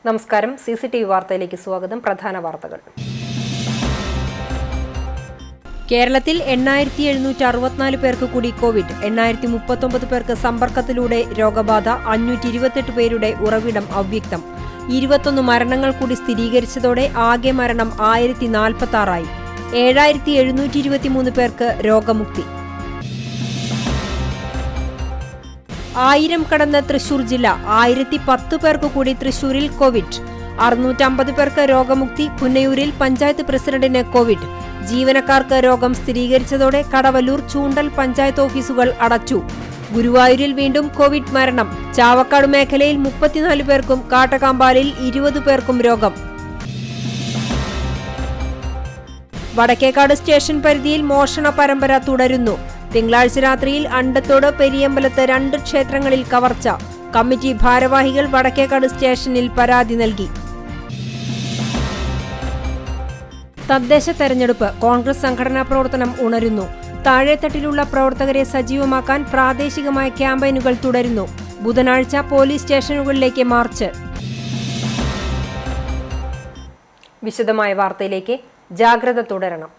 നമസ്കാരം. CCTV വാർത്തയിലേക്ക് സ്വാഗതം. പ്രധാന വാർത്തകൾ. കേരളത്തിൽ 8764 പേർക്ക് കൂടി കോവിഡ്. 8039 പേർക്ക് സമ്പർക്കത്തിലൂടെ രോഗബാധ. 528 പേരുടെ ഉറവിടം അവ്യക്തം. 21 മരണങ്ങൾ കൂടി സ്ഥിരീകരിച്ചതോടെ ആകെ മരണം 1046 ആയി. 7723 പേർക്ക് രോഗമുക്തി. 1000 കടന്ന് തൃശൂർ ജില്ല. 1010 പേർക്ക് കൂടി തൃശൂരിൽ കോവിഡ്. 650 പേർക്ക് രോഗമുക്തി. പുന്നയൂരിൽ പഞ്ചായത്ത് പ്രസിഡന്റിന് കോവിഡ്. ജീവനക്കാർക്ക് രോഗം സ്ഥിരീകരിച്ചതോടെ കടവല്ലൂർ, ചൂണ്ടൽ പഞ്ചായത്ത് ഓഫീസുകൾ അടച്ചു. ഗുരുവായൂരിൽ വീണ്ടും കോവിഡ് മരണം. ചാവക്കാട് മേഖലയിൽ 34 പേർക്കും കാട്ടകാമ്പാലിൽ 20 പേർക്കും രോഗം. വടക്കേക്കാട് സ്റ്റേഷൻ പരിധിയിൽ മോഷണ പരമ്പര തുടരുന്നു. തിങ്കളാഴ്ച രാത്രിയിൽ അണ്ടത്തോട്, പെരിയമ്പലത്ത് 2 ക്ഷേത്രങ്ങളിൽ കവർച്ച. കമ്മിറ്റി ഭാരവാഹികൾ വടക്കേക്കാട് സ്റ്റേഷനിൽ പരാതി നൽകി. തദ്ദേശ തെരഞ്ഞെടുപ്പ്. കോൺഗ്രസ് സംഘടനാ പ്രവർത്തനം ഉണരുന്നു. താഴെത്തട്ടിലുള്ള പ്രവർത്തകരെ സജീവമാക്കാൻ പ്രാദേശികമായ ക്യാമ്പയിനുകൾ തുടരുന്നു. ബുധനാഴ്ച പോലീസ് സ്റ്റേഷനുകളിലേക്ക് മാർച്ച്. വിശദമായ വാർത്തയിലേക്ക്. ജാഗ്രത തുടരണം.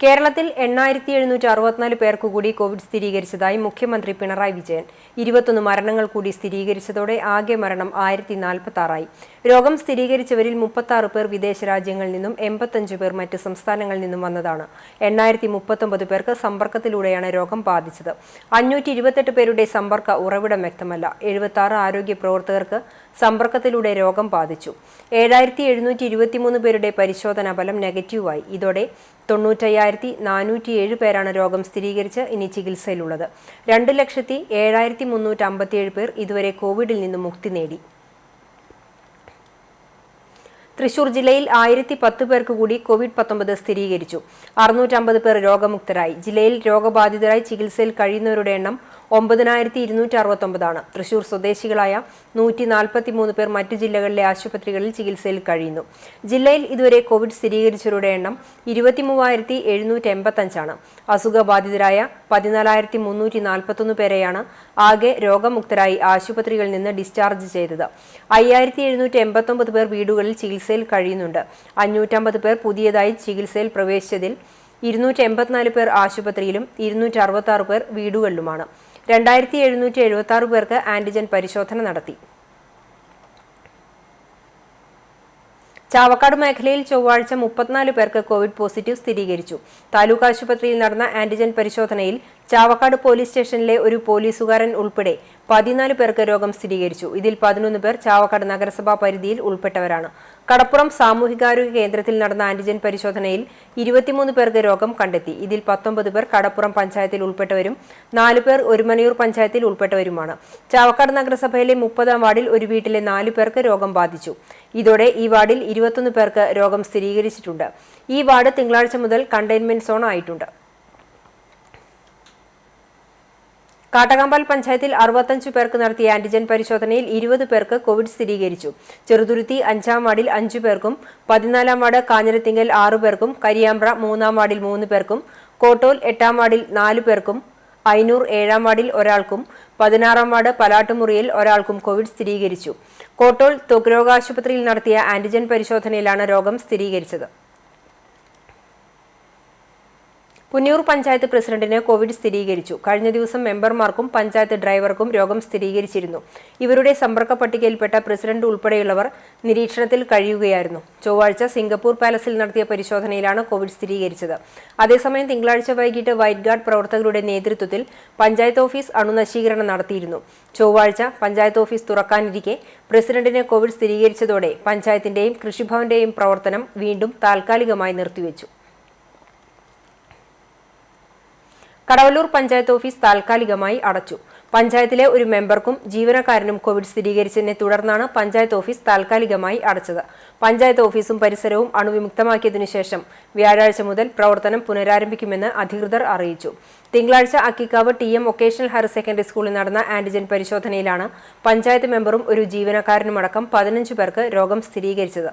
കേരളത്തിൽ 8764 പേർക്ക് കൂടി കോവിഡ് സ്ഥിരീകരിച്ചതായി മുഖ്യമന്ത്രി പിണറായി വിജയൻ. 21 മരണങ്ങൾ കൂടി സ്ഥിരീകരിച്ചതോടെ ആകെ മരണം 1046 ആയി. രോഗം സ്ഥിരീകരിച്ചവരിൽ 36 പേർ വിദേശ രാജ്യങ്ങളിൽ നിന്നും 85 പേർ മറ്റ് സംസ്ഥാനങ്ങളിൽ നിന്നും വന്നതാണ്. 8039 പേർക്ക് സമ്പർക്കത്തിലൂടെയാണ് രോഗം ബാധിച്ചത്. 528 പേരുടെ സമ്പർക്ക ഉറവിടം വ്യക്തമല്ല. 76 ആരോഗ്യ പ്രവർത്തകർക്ക് സമ്പർക്കത്തിലൂടെ രോഗം ബാധിച്ചു. 7723 പേരുടെ പരിശോധനാ ഫലം നെഗറ്റീവായി. ഇതോടെ 95,407 പേരാണ് രോഗം സ്ഥിരീകരിച്ച് ഇനി ചികിത്സയിലുള്ളത്. 2,07,357 പേർ ഇതുവരെ കോവിഡിൽ നിന്ന് മുക്തി നേടി. തൃശൂർ ജില്ലയിൽ 1010 പേർക്ക് കൂടി COVID-19 സ്ഥിരീകരിച്ചു. 650 പേർ രോഗമുക്തരായി. ജില്ലയിൽ രോഗബാധിതരായി ചികിത്സയിൽ കഴിയുന്നവരുടെ എണ്ണം 9269 ആണ്. തൃശൂർ സ്വദേശികളായ 143 പേർ മറ്റു ജില്ലകളിലെ ആശുപത്രികളിൽ ചികിത്സയിൽ കഴിയുന്നു. ജില്ലയിൽ ഇതുവരെ കോവിഡ് സ്ഥിരീകരിച്ചവരുടെ എണ്ണം 23,785 ആണ്. അസുഖബാധിതരായ 14,341 പേരെയാണ് ആകെ രോഗമുക്തരായി ആശുപത്രികളിൽ നിന്ന് ഡിസ്ചാർജ് ചെയ്തത്. 5,789 പേർ വീടുകളിൽ ചികിത്സയിൽ കഴിയുന്നുണ്ട്. 550 പേർ പുതിയതായി ചികിത്സയിൽ പ്രവേശിച്ചതിൽ 284 പേർ ആശുപത്രിയിലും 266 പേർ വീടുകളിലുമാണ്. 2776 പേർക്ക് ആന്റിജൻ പരിശോധന നടത്തി. ചാവക്കാട് മേഖലയിൽ ചൊവ്വാഴ്ച 34 പേർക്ക് കോവിഡ് പോസിറ്റീവ് സ്ഥിരീകരിച്ചു. താലൂക്ക് ആശുപത്രിയിൽ നടന്ന ആന്റിജൻ പരിശോധനയിൽ ചാവക്കാട് പോലീസ് സ്റ്റേഷനിലെ ഒരു പോലീസുകാരൻ ഉൾപ്പെടെ 14 പേർക്ക് രോഗം സ്ഥിരീകരിച്ചു. ഇതിൽ 11 പേർ ചാവക്കാട് നഗരസഭാ പരിധിയിൽ ഉൾപ്പെട്ടവരാണ്. കടപ്പുറം സാമൂഹികാരോഗ്യ കേന്ദ്രത്തിൽ നടന്ന ആന്റിജൻ പരിശോധനയിൽ 23 പേർക്ക് രോഗം കണ്ടെത്തി. ഇതിൽ 19 പേർ കടപ്പുറം പഞ്ചായത്തിൽ ഉൾപ്പെട്ടവരും 4 പേർ ഒരുമനയൂർ പഞ്ചായത്തിൽ ഉൾപ്പെട്ടവരുമാണ്. ചാവക്കാട് നഗരസഭയിലെ 30-ാം വാർഡിൽ ഒരു വീട്ടിലെ 4 പേർക്ക് രോഗം ബാധിച്ചു. ഇതോടെ ഈ വാർഡിൽ 21 പേർക്ക് രോഗം സ്ഥിരീകരിച്ചിട്ടുണ്ട്. ഈ വാർഡ് തിങ്കളാഴ്ച മുതൽ കണ്ടെയ്ൻമെന്റ് സോൺ ആയിട്ടുണ്ട്. കാട്ടകാമ്പാൽ പഞ്ചായത്തിൽ 65 പേർക്ക് നടത്തിയ ആന്റിജൻ പരിശോധനയിൽ 20 പേർക്ക് കോവിഡ് സ്ഥിരീകരിച്ചു. ചെറുതുരുത്തി 5-ാം വാർഡിൽ 5 പേർക്കും, 14-ാം വാർഡ് കാഞ്ഞിരത്തിങ്കൽ 6 പേർക്കും, കരിയാമ്പ്ര 3-ാം വാർഡിൽ 3 പേർക്കും, കോട്ടോൽ 8-ാം വാർഡിൽ 4 പേർക്കും, അയ്നൂർ 7-ാം വാർഡിൽ ഒരാൾക്കും, 16-ാം വാർഡ് പലാട്ടുമുറിയിൽ ഒരാൾക്കും കോവിഡ് സ്ഥിരീകരിച്ചു. കോട്ടോൽ ത്വഗ്രോഗാശുപത്രിയിൽ നടത്തിയ ആന്റിജൻ പരിശോധനയിലാണ് രോഗം സ്ഥിരീകരിച്ചത്. പുന്നയൂർ പഞ്ചായത്ത് പ്രസിഡന്റിന് കോവിഡ് സ്ഥിരീകരിച്ചു. കഴിഞ്ഞ ദിവസം മെമ്പർമാർക്കും പഞ്ചായത്ത് ഡ്രൈവർക്കും രോഗം സ്ഥിരീകരിച്ചിരുന്നു. ഇവരുടെ സമ്പർക്ക പട്ടികയിൽപ്പെട്ട പ്രസിഡന്റ് ഉൾപ്പെടെയുള്ളവർ നിരീക്ഷണത്തിൽ കഴിയുകയായിരുന്നു. ചൊവ്വാഴ്ച സിംഗപ്പൂർ പാലസിൽ നടത്തിയ പരിശോധനയിലാണ് കോവിഡ് സ്ഥിരീകരിച്ചത്. അതേസമയം തിങ്കളാഴ്ച വൈകിട്ട് വൈറ്റ് ഗാർഡ് പ്രവർത്തകരുടെ നേതൃത്വത്തിൽ പഞ്ചായത്ത് ഓഫീസ് അണുനശീകരണം നടത്തിയിരുന്നു. ചൊവ്വാഴ്ച പഞ്ചായത്ത് ഓഫീസ് തുറക്കാനിരിക്കെ പ്രസിഡന്റിന് കോവിഡ് സ്ഥിരീകരിച്ചതോടെ പഞ്ചായത്തിന്റെയും കൃഷിഭവന്റെയും പ്രവർത്തനം വീണ്ടും താൽക്കാലികമായി നിർത്തിവെച്ചു. കടവല്ലൂർ പഞ്ചായത്ത് ഓഫീസ് താൽക്കാലികമായി അടച്ചു. പഞ്ചായത്തിലെ ഒരു മെമ്പർക്കും ജീവനക്കാരനും കോവിഡ് സ്ഥിരീകരിച്ചതിനെ തുടർന്നാണ് പഞ്ചായത്ത് ഓഫീസ് താൽക്കാലികമായി അടച്ചത്. പഞ്ചായത്ത് ഓഫീസും പരിസരവും അണുവിമുക്തമാക്കിയതിനു ശേഷം വ്യാഴാഴ്ച മുതൽ പ്രവർത്തനം പുനരാരംഭിക്കുമെന്ന് അധികൃതർ അറിയിച്ചു. തിങ്കളാഴ്ച Akkikkavu TM vocational higher secondary സ്കൂളിൽ നടന്ന ആന്റിജൻ പരിശോധനയിലാണ് പഞ്ചായത്ത് മെമ്പറും ഒരു ജീവനക്കാരനുമടക്കം 15 പേർക്ക് രോഗം സ്ഥിരീകരിച്ചത്.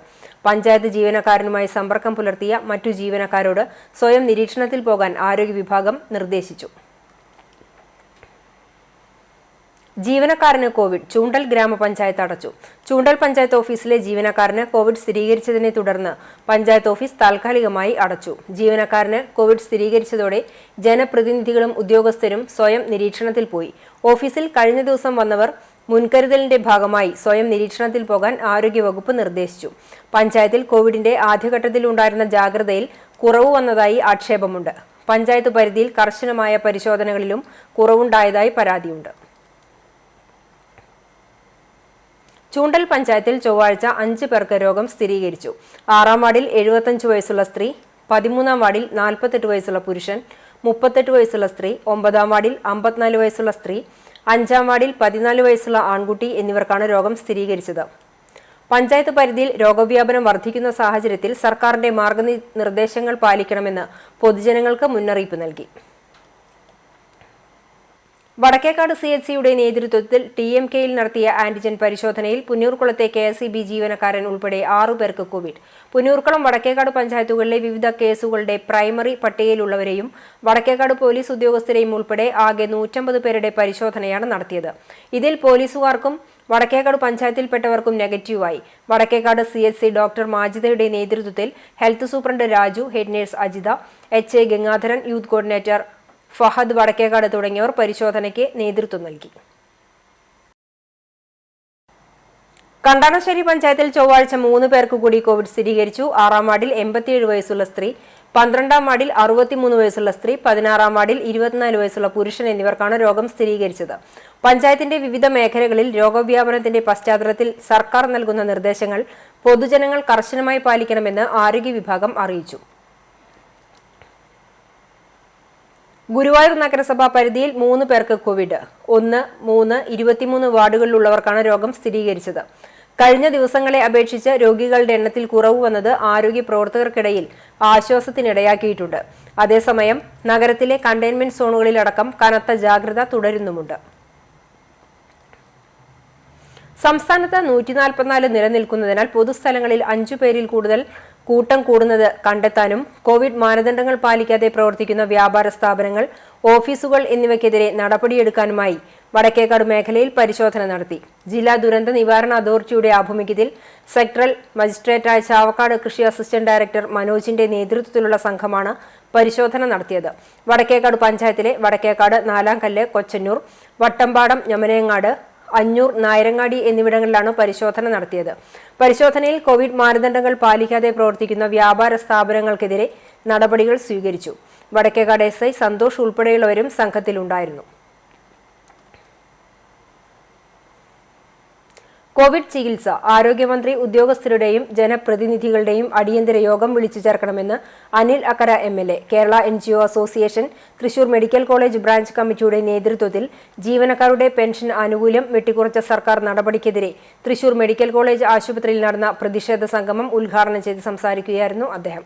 പഞ്ചായത്ത് ജീവനക്കാരനുമായി സമ്പർക്കം പുലർത്തിയ മറ്റു ജീവനക്കാരോട് സ്വയം നിരീക്ഷണത്തിൽ പോകാൻ ആരോഗ്യ വിഭാഗം നിർദ്ദേശിച്ചു. ജീവനക്കാരന് കോവിഡ്. ചൂണ്ടൽ ഗ്രാമപഞ്ചായത്ത് അടച്ചു. ചൂണ്ടൽ പഞ്ചായത്ത് ഓഫീസിലെ ജീവനക്കാരന് കോവിഡ് സ്ഥിരീകരിച്ചതിനെ തുടർന്ന് പഞ്ചായത്ത് ഓഫീസ് താൽക്കാലികമായി അടച്ചു. ജീവനക്കാരന് കോവിഡ് സ്ഥിരീകരിച്ചതോടെ ജനപ്രതിനിധികളും ഉദ്യോഗസ്ഥരും സ്വയം നിരീക്ഷണത്തിൽ പോയി. ഓഫീസിൽ കഴിഞ്ഞ ദിവസം വന്നവർ മുൻകരുതലിന്റെ ഭാഗമായി സ്വയം നിരീക്ഷണത്തിൽ പോകാൻ ആരോഗ്യവകുപ്പ് നിർദ്ദേശിച്ചു. പഞ്ചായത്തിൽ കോവിഡിന്റെ ആദ്യഘട്ടത്തിലുണ്ടായിരുന്ന ജാഗ്രതയിൽ കുറവ് വന്നതായി ആക്ഷേപമുണ്ട്. പഞ്ചായത്ത് പരിധിയിൽ കർശനമായ പരിശോധനകളിലും കുറവുണ്ടായതായി പരാതിയുണ്ട്. ചൂണ്ടൽ പഞ്ചായത്തിൽ ചൊവ്വാഴ്ച 5 പേർക്ക് രോഗം സ്ഥിരീകരിച്ചു. 6-ാം വാർഡിൽ 75 വയസ്സുള്ള സ്ത്രീ, 13-ാം വാർഡിൽ 48 വയസ്സുള്ള പുരുഷൻ, 38 വയസ്സുള്ള സ്ത്രീ, 9-ാം വാർഡിൽ 54 വയസ്സുള്ള സ്ത്രീ, 5-ാം വാർഡിൽ 14 വയസ്സുള്ള ആൺകുട്ടി എന്നിവർക്കാണ് രോഗം സ്ഥിരീകരിച്ചത്. പഞ്ചായത്ത് പരിധിയിൽ രോഗവ്യാപനം വർദ്ധിക്കുന്ന സാഹചര്യത്തിൽ സർക്കാരിന്റെ മാർഗനിർദ്ദേശങ്ങൾ പാലിക്കണമെന്ന് പൊതുജനങ്ങൾക്ക് മുന്നറിയിപ്പ് നൽകി. വടക്കേക്കാട് CHCയുടെ നേതൃത്വത്തിൽ TMKയിൽ നടത്തിയ ആന്റിജൻ പരിശോധനയിൽ പുന്നൂർക്കുളത്തെ KSEB ജീവനക്കാരൻ ഉൾപ്പെടെ 6 പേർക്ക് കോവിഡ്. പുന്നൂർക്കുളം വടക്കേക്കാട് പഞ്ചായത്തുകളിലെ വിവിധ കേസുകളുടെ പ്രൈമറി പട്ടികയിലുള്ളവരെയും വടക്കേക്കാട് പോലീസ് ഉദ്യോഗസ്ഥരെയും ഉൾപ്പെടെ ആകെ 150 പേരുടെ പരിശോധനയാണ് നടത്തിയത്. ഇതിൽ പോലീസുകാർക്കും വടക്കേക്കാട് പഞ്ചായത്തിൽപ്പെട്ടവർക്കും നെഗറ്റീവായി. വടക്കേക്കാട് CHC ഡോക്ടർ മാജിദയുടെ നേതൃത്വത്തിൽ health superintendent Raju, head nurse Ajitha, HA Gangadharan, youth coordinator Fahad Vadakkekad തുടങ്ങിയവർ പരിശോധനയ്ക്ക് നേതൃത്വം നൽകി. കണ്ടാണശ്ശേരി പഞ്ചായത്തിൽ ചൊവ്വാഴ്ച 3 പേർക്ക് കൂടി കോവിഡ് സ്ഥിരീകരിച്ചു. 6-ാം വാർഡിൽ 87 വയസ്സുള്ള സ്ത്രീ, 12-ാം വാർഡിൽ 63 വയസ്സുള്ള സ്ത്രീ, 16-ാം വാർഡിൽ 24 വയസ്സുള്ള പുരുഷൻ എന്നിവർക്കാണ് രോഗം സ്ഥിരീകരിച്ചത്. പഞ്ചായത്തിന്റെ വിവിധ മേഖലകളിൽ രോഗവ്യാപനത്തിന്റെ പശ്ചാത്തലത്തിൽ സർക്കാർ നൽകുന്ന നിർദ്ദേശങ്ങൾ പൊതുജനങ്ങൾ കർശനമായി പാലിക്കണമെന്ന് ആരോഗ്യ വിഭാഗം അറിയിച്ചു. ഗുരുവായൂർ നഗരസഭാ പരിധിയിൽ 3 പേർക്ക് കോവിഡ്. 1, 3, 23 വാർഡുകളിലുള്ളവർക്കാണ് രോഗം സ്ഥിരീകരിച്ചത്. കഴിഞ്ഞ ദിവസങ്ങളെ അപേക്ഷിച്ച് രോഗികളുടെ എണ്ണത്തിൽ കുറവ് വന്നത് ആരോഗ്യ പ്രവർത്തകർക്കിടയിൽ ആശ്വാസത്തിനിടയാക്കിയിട്ടുണ്ട്. അതേസമയം നഗരത്തിലെ കണ്ടെയ്ൻമെന്റ് സോണുകളിലടക്കം കനത്ത ജാഗ്രത തുടരുന്നുമുണ്ട്. സംസ്ഥാനത്ത് 144 നിലനിൽക്കുന്നതിനാൽ പൊതുസ്ഥലങ്ങളിൽ 5 പേരിൽ കൂടുതൽ കൂട്ടം കൂടുന്നത് കണ്ടെത്താനും കോവിഡ് മാനദണ്ഡങ്ങൾ പാലിക്കാതെ പ്രവർത്തിക്കുന്ന വ്യാപാര സ്ഥാപനങ്ങൾ, ഓഫീസുകൾ എന്നിവയ്ക്കെതിരെ നടപടിയെടുക്കാനുമായി വടക്കേക്കാട് മേഖലയിൽ പരിശോധന നടത്തി. ജില്ലാ ദുരന്ത നിവാരണ അതോറിറ്റിയുടെ ആഭിമുഖ്യത്തിൽ സെക്ടറൽ മജിസ്ട്രേറ്റായ ചാവക്കാട് കൃഷി അസിസ്റ്റന്റ് ഡയറക്ടർ മനോജിന്റെ നേതൃത്വത്തിലുള്ള സംഘമാണ് പരിശോധന നടത്തിയത്. വടക്കേക്കാട് പഞ്ചായത്തിലെ വടക്കേക്കാട്, നാലാംകല്ല്, കൊച്ചന്നൂർ, വട്ടമ്പാടം, ഞമനേങ്ങാട്, അഞ്ഞൂർ, നായരങ്ങാടി എന്നിവിടങ്ങളിലാണ് പരിശോധന നടത്തിയത്. പരിശോധനയിൽ കോവിഡ് മാനദണ്ഡങ്ങൾ പാലിക്കാതെ പ്രവർത്തിക്കുന്ന വ്യാപാര സ്ഥാപനങ്ങൾക്കെതിരെ നടപടികൾ സ്വീകരിച്ചു. വടക്കേക്കാട് SI സന്തോഷ് ഉൾപ്പെടെയുള്ളവരും സംഘത്തിലുണ്ടായിരുന്നു. കോവിഡ് ചികിത്സ. ആരോഗ്യമന്ത്രി ഉദ്യോഗസ്ഥരുടെയും ജനപ്രതിനിധികളുടെയും അടിയന്തര യോഗം വിളിച്ചു ചേർക്കണമെന്ന് അനിൽ അക്കര MLA. Kerala NGO association Thrissur medical college branch കമ്മിറ്റിയുടെ നേതൃത്വത്തിൽ ജീവനക്കാരുടെ പെൻഷൻ ആനുകൂല്യം വെട്ടിക്കുറച്ച സർക്കാർ നടപടിക്കെതിരെ തൃശൂർ മെഡിക്കൽ കോളേജ് ആശുപത്രിയിൽ നടന്ന പ്രതിഷേധ സംഗമം ഉദ്ഘാടനം ചെയ്ത് സംസാരിക്കുകയായിരുന്നു അദ്ദേഹം.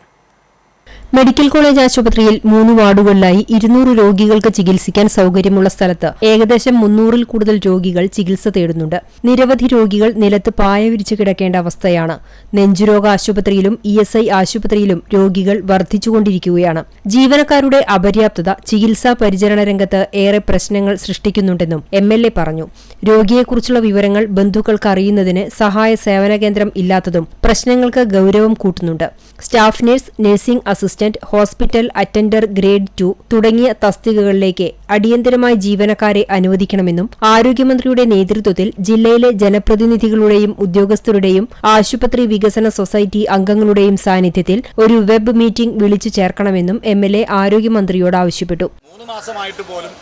മെഡിക്കൽ കോളേജ് ആശുപത്രിയിൽ 3 വാർഡുകളിലായി 200 രോഗികൾക്ക് ചികിത്സിക്കാൻ സൌകര്യമുള്ള സ്ഥലത്ത് ഏകദേശം 300-ൽ കൂടുതൽ രോഗികൾ ചികിത്സ തേടുന്നുണ്ട്. നിരവധി രോഗികൾ നിലത്ത് പായ വിരിച്ചു കിടക്കേണ്ട അവസ്ഥയാണ്. നെഞ്ചുരോഗ ആശുപത്രിയിലും ESI ആശുപത്രിയിലും രോഗികൾ വർദ്ധിച്ചുകൊണ്ടിരിക്കുകയാണ്. ജീവനക്കാരുടെ അപര്യാപ്തത ചികിത്സാ പരിചരണ രംഗത്ത് ഏറെ പ്രശ്നങ്ങൾ സൃഷ്ടിക്കുന്നുണ്ടെന്നും MLA പറഞ്ഞു. രോഗിയെക്കുറിച്ചുള്ള വിവരങ്ങൾ ബന്ധുക്കൾക്ക് അറിയുന്നതിന് സഹായ സേവന കേന്ദ്രം ഇല്ലാത്തതും പ്രശ്നങ്ങൾക്ക് ഗൌരവം കൂട്ടുന്നുണ്ട്. Staff nurse, nursing assistant, hospital attender grade 2 തുടങ്ങിയ തസ്തികകളിലേക്ക് അടിയന്തരമായി ജീവനക്കാരെ അനുവദിക്കണമെന്നും ആരോഗ്യമന്ത്രിയുടെ നേതൃത്വത്തിൽ ജില്ലയിലെ ജനപ്രതിനിധികളുടെയും ഉദ്യോഗസ്ഥരുടെയും ആശുപത്രി വികസന സൊസൈറ്റി അംഗങ്ങളുടെയും സാന്നിധ്യത്തിൽ ഒരു വെബ് മീറ്റിംഗ് വിളിച്ചു ചേർക്കണമെന്നും MLA ആരോഗ്യമന്ത്രിയോട് ആവശ്യപ്പെട്ടു. 3 മാസമായിട്ട് പോലും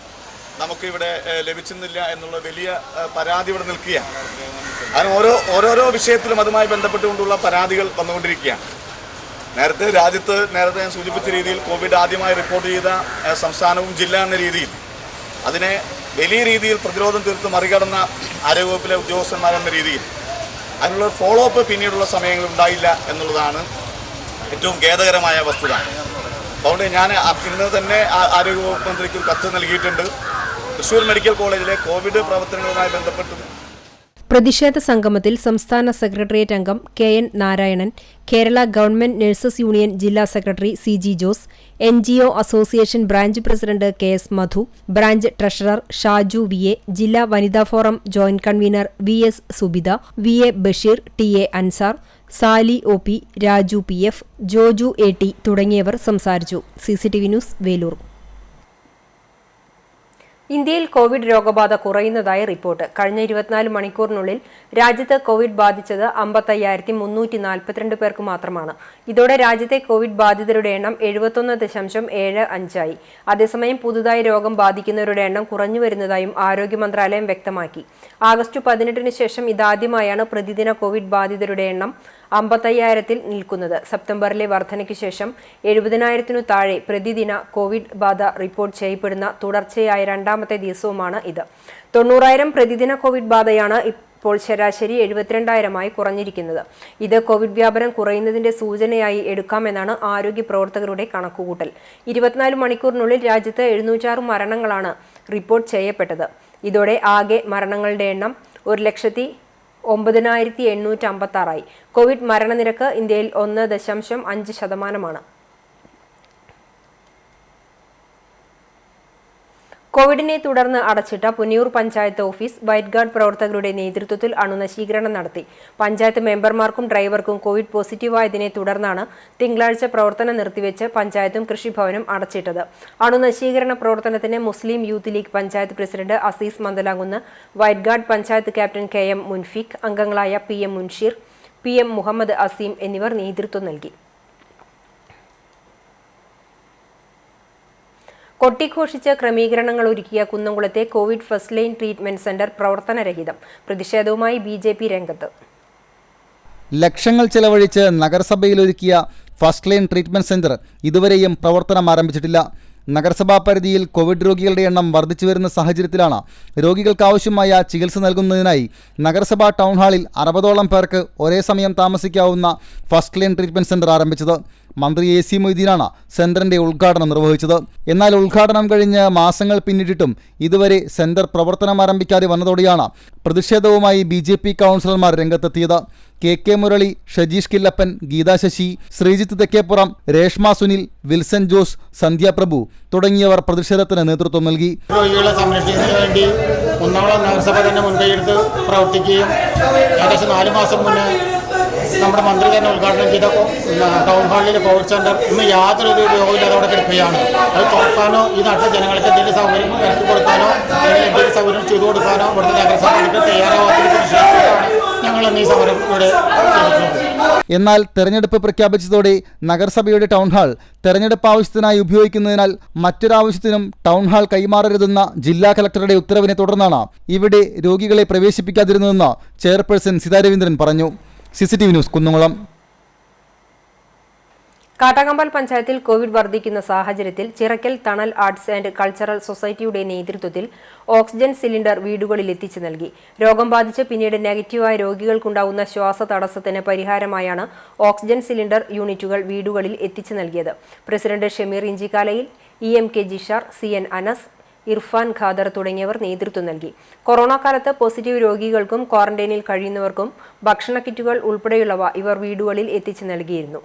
നമുക്കിവിടെ ലഭിച്ചിരുന്നില്ല എന്നുള്ള വലിയ പരാതി ഇവിടെ നിൽക്കുകയാണ്. അതിന് ഓരോരോ വിഷയത്തിലും അതുമായി ബന്ധപ്പെട്ടുകൊണ്ടുള്ള പരാതികൾ വന്നുകൊണ്ടിരിക്കുകയാണ്. നേരത്തെ ഞാൻ സൂചിപ്പിച്ച രീതിയിൽ കോവിഡ് ആദ്യമായി റിപ്പോർട്ട് ചെയ്ത സംസ്ഥാനവും ജില്ല എന്ന രീതിയിൽ അതിനെ വലിയ രീതിയിൽ പ്രതിരോധം തീർത്ത് മറികടന്ന ആരോഗ്യവകുപ്പിലെ ഉദ്യോഗസ്ഥന്മാരെന്ന രീതിയിൽ അതിനുള്ള ഫോളോ അപ്പ് പിന്നീടുള്ള സമയങ്ങളിൽ ഉണ്ടായില്ല എന്നുള്ളതാണ് ഏറ്റവും ഖേദകരമായ വസ്തുത. അതുകൊണ്ട് ഞാൻ ഇന്ന് തന്നെ ആരോഗ്യവകുപ്പ് മന്ത്രിക്ക് കത്ത് നൽകിയിട്ടുണ്ട്. തൃശ്ശൂർ മെഡിക്കൽ കോളേജിലെ കോവിഡ് പ്രവർത്തനങ്ങളുമായി ബന്ധപ്പെട്ട് പ്രതിഷേധ സംഗമത്തിൽ സംസ്ഥാന സെക്രട്ടേറിയറ്റ് അംഗം KN. Narayanan, Kerala government nurses union ജില്ലാ secretary CG. Jose, NGO association branch president KS. Madhu, branch treasurer Shaju VA., ജില്ലാ വനിതാ forum joint convener VS. Subitha, VA. Basheer, TA. Ansar, Sali OP., Raju PF., Joju AT. തുടങ്ങിയവർ സംസാരിച്ചു. CCTV news, Veloor. ഇന്ത്യയിൽ കോവിഡ് രോഗബാധ കുറയുന്നതായി റിപ്പോർട്ട്. കഴിഞ്ഞ 24 മണിക്കൂറിനുള്ളിൽ രാജ്യത്ത് കോവിഡ് ബാധിച്ചത് 55,342 പേർക്ക് മാത്രമാണ്. ഇതോടെ രാജ്യത്തെ കോവിഡ് ബാധിതരുടെ എണ്ണം 71.75 ആയി. അതേസമയം പുതുതായി രോഗം ബാധിക്കുന്നവരുടെ എണ്ണം കുറഞ്ഞു വരുന്നതായും ആരോഗ്യ മന്ത്രാലയം വ്യക്തമാക്കി. ആഗസ്റ്റ് 18-ന് ശേഷം ഇതാദ്യമായാണ് പ്രതിദിന കോവിഡ് ബാധിതരുടെ എണ്ണം 55,000-ൽ നിൽക്കുന്നത്. സെപ്റ്റംബറിലെ വർധനയ്ക്ക് ശേഷം 70,000-നു താഴെ പ്രതിദിന കോവിഡ് ബാധ റിപ്പോർട്ട് ചെയ്യപ്പെടുന്ന തുടർച്ചയായ രണ്ടാമത്തെ ദിവസവുമാണ് ഇത്. 90,000 പ്രതിദിന കോവിഡ് ബാധയാണ് ഇപ്പോൾ ശരാശരി 72,000-ആയി കുറഞ്ഞിരിക്കുന്നത്. ഇത് കോവിഡ് വ്യാപനം കുറയുന്നതിന്റെ സൂചനയായി എടുക്കാമെന്നാണ് ആരോഗ്യ പ്രവർത്തകരുടെ കണക്കുകൂട്ടൽ. 24 മണിക്കൂറിനുള്ളിൽ രാജ്യത്ത് 706 മരണങ്ങളാണ് റിപ്പോർട്ട് ചെയ്യപ്പെട്ടത്. ഇതോടെ ആകെ മരണങ്ങളുടെ എണ്ണം 1,09,856 കോവിഡ് മരണനിരക്ക് ഇന്ത്യയിൽ 1.5%. കോവിഡിനെ തുടർന്ന് അടച്ചിട്ട Punniyur panchayat office white guard പ്രവർത്തകരുടെ നേതൃത്വത്തിൽ അണുനശീകരണം നടത്തി. പഞ്ചായത്ത് മെമ്പർമാർക്കും ഡ്രൈവർക്കും കോവിഡ് പോസിറ്റീവായതിനെ തുടർന്നാണ് തിങ്കളാഴ്ച പ്രവർത്തനം നിർത്തിവെച്ച് പഞ്ചായത്തും കൃഷിഭവനും അടച്ചിട്ടത്. അണുനശീകരണ പ്രവർത്തനത്തിന് Muslim youth league panchayat president Azeez Mandalakunnu, white guard panchayat captain KM Munfeeq, അംഗങ്ങളായ PM മുൻഷീർ, PM മുഹമ്മദ് അസീം എന്നിവർ നേതൃത്വം നൽകി. കൊട്ടിഘോഷിച്ച് ക്രമീകരണങ്ങൾ ഒരുക്കിയ കുന്നംകുളത്തെ Covid first line treatment centre പ്രവർത്തനരഹിതം. പ്രതിഷേധവുമായി BJP രംഗത്ത്. ലക്ഷങ്ങൾ ചെലവഴിച്ച് നഗരസഭയിൽ ഒരുക്കിയ ഫസ്റ്റ് ലൈൻ ട്രീറ്റ്മെന്റ് സെന്റർ ഇതുവരെയും പ്രവർത്തനം ആരംഭിച്ചിട്ടില്ല. നഗരസഭാ പരിധിയിൽ കോവിഡ് രോഗികളുടെ എണ്ണം വർദ്ധിച്ചു വരുന്ന സാഹചര്യത്തിലാണ് രോഗികൾക്കാവശ്യമായ ചികിത്സ നൽകുന്നതിനായി നഗരസഭാ ടൗൺ ഹാളിൽ 60ഓളം പേർക്ക് ഒരേ സമയം താമസിക്കാവുന്ന ഫസ്റ്റ് ലൈൻ ട്രീറ്റ്മെന്റ് സെന്റർ ആരംഭിച്ചത്. മന്ത്രി AC മൊയ്തീനാണ് സെന്ററിന്റെ ഉദ്ഘാടനം നിർവഹിച്ചത്. എന്നാൽ ഉദ്ഘാടനം കഴിഞ്ഞ് മാസങ്ങൾ പിന്നിട്ടിട്ടും ഇതുവരെ സെന്റർ പ്രവർത്തനം ആരംഭിക്കാതെ വന്നതോടെയാണ് പ്രതിഷേധവുമായി BJP കൗൺസിലർമാർ രംഗത്തെത്തിയത്. KK മുരളി, ഷജീഷ് കില്ലപ്പൻ, ഗീതാ ശശി, ശ്രീജിത്ത് തെക്കേപ്പുറം, രേഷ്മ സുനിൽ, വിൽസൺ ജോസ്, സന്ധ്യ പ്രഭു തുടങ്ങിയവർ പ്രതിഷേധത്തിന് നേതൃത്വം നൽകി. രോഗികളെ സംരക്ഷിക്കുന്നതിന് വേണ്ടി കുന്നംകുളം നഗരസഭ തന്നെ മുൻകൈയെടുത്ത് പ്രവർത്തിക്കുകയും ഏകദേശം 4 മാസം മുന്നേ നമ്മുടെ മന്ത്രി തന്നെ ഉദ്ഘാടനം ചെയ്ത ടൗൺ ഹാളിലെ കോവിഡ് സെന്റർ ഇന്ന് യാതൊരു ഉപയോഗമില്ലാതെ അവിടെ കിടക്കുകയാണ്. അത് തുറക്കാനോ ഈ നാട്ടിലെ ജനങ്ങൾക്ക് എന്തെങ്കിലും സൗകര്യം ഇറക്കി കൊടുക്കാനോ അല്ലെങ്കിൽ എന്തെങ്കിലും സൗകര്യം ചെയ്തു കൊടുക്കാനോ ഇവിടുത്തെ നഗരസഭ തയ്യാറാവാത്ത ഞങ്ങൾ ഈ സമരം ഇവിടെ ചെയ്തിട്ടുണ്ട്. എന്നാൽ തെരഞ്ഞെടുപ്പ് പ്രഖ്യാപിച്ചതോടെ നഗരസഭയുടെ ടൗൺ ഹാൾ തെരഞ്ഞെടുപ്പ് ആവശ്യത്തിനായി ഉപയോഗിക്കുന്നതിനാൽ മറ്റൊരാവശ്യത്തിനും ടൗൺ ഹാൾ കൈമാറരുതെന്ന ജില്ലാ കളക്ടറുടെ ഉത്തരവിനെ തുടർന്നാണ് ഇവിടെ രോഗികളെ പ്രവേശിപ്പിക്കാതിരുന്നതെന്ന് ചെയർപേഴ്സൺ സീതാ രവീന്ദ്രൻ പറഞ്ഞു. CCTV news, Kunnamkulam. കാട്ടാക്കമ്പാൽ പഞ്ചായത്തിൽ കോവിഡ് വർദ്ധിക്കുന്ന സാഹചര്യത്തിൽ ചിറക്കൽ തണൽ ആർട്സ് ആൻഡ് കൾച്ചറൽ സൊസൈറ്റിയുടെ നേതൃത്വത്തിൽ ഓക്സിജൻ സിലിണ്ടർ വീടുകളിൽ എത്തിച്ചു നൽകി. രോഗം ബാധിച്ച് പിന്നീട് നെഗറ്റീവായ രോഗികൾക്കുണ്ടാവുന്ന ശ്വാസ തടസ്സത്തിന് പരിഹാരമായാണ് ഓക്സിജൻ സിലിണ്ടർ യൂണിറ്റുകൾ വീടുകളിൽ എത്തിച്ചു നൽകിയത്. പ്രസിഡന്റ് ഷമീർ ഇഞ്ചിക്കാലയിൽ, EMK ജിഷാർ, CN അനസ്, ഇർഫാൻ ഖാദർ തുടങ്ങിയവർ നേതൃത്വം നൽകി. കൊറോണ കാലത്ത് പോസിറ്റീവ് രോഗികൾക്കും ക്വാറന്റൈനിൽ കഴിയുന്നവർക്കും ഭക്ഷണ കിറ്റുകൾ ഉൾപ്പെടെയുള്ളവ ഇവർ വീടുകളിൽ എത്തിച്ചു നൽകിയിരുന്നു.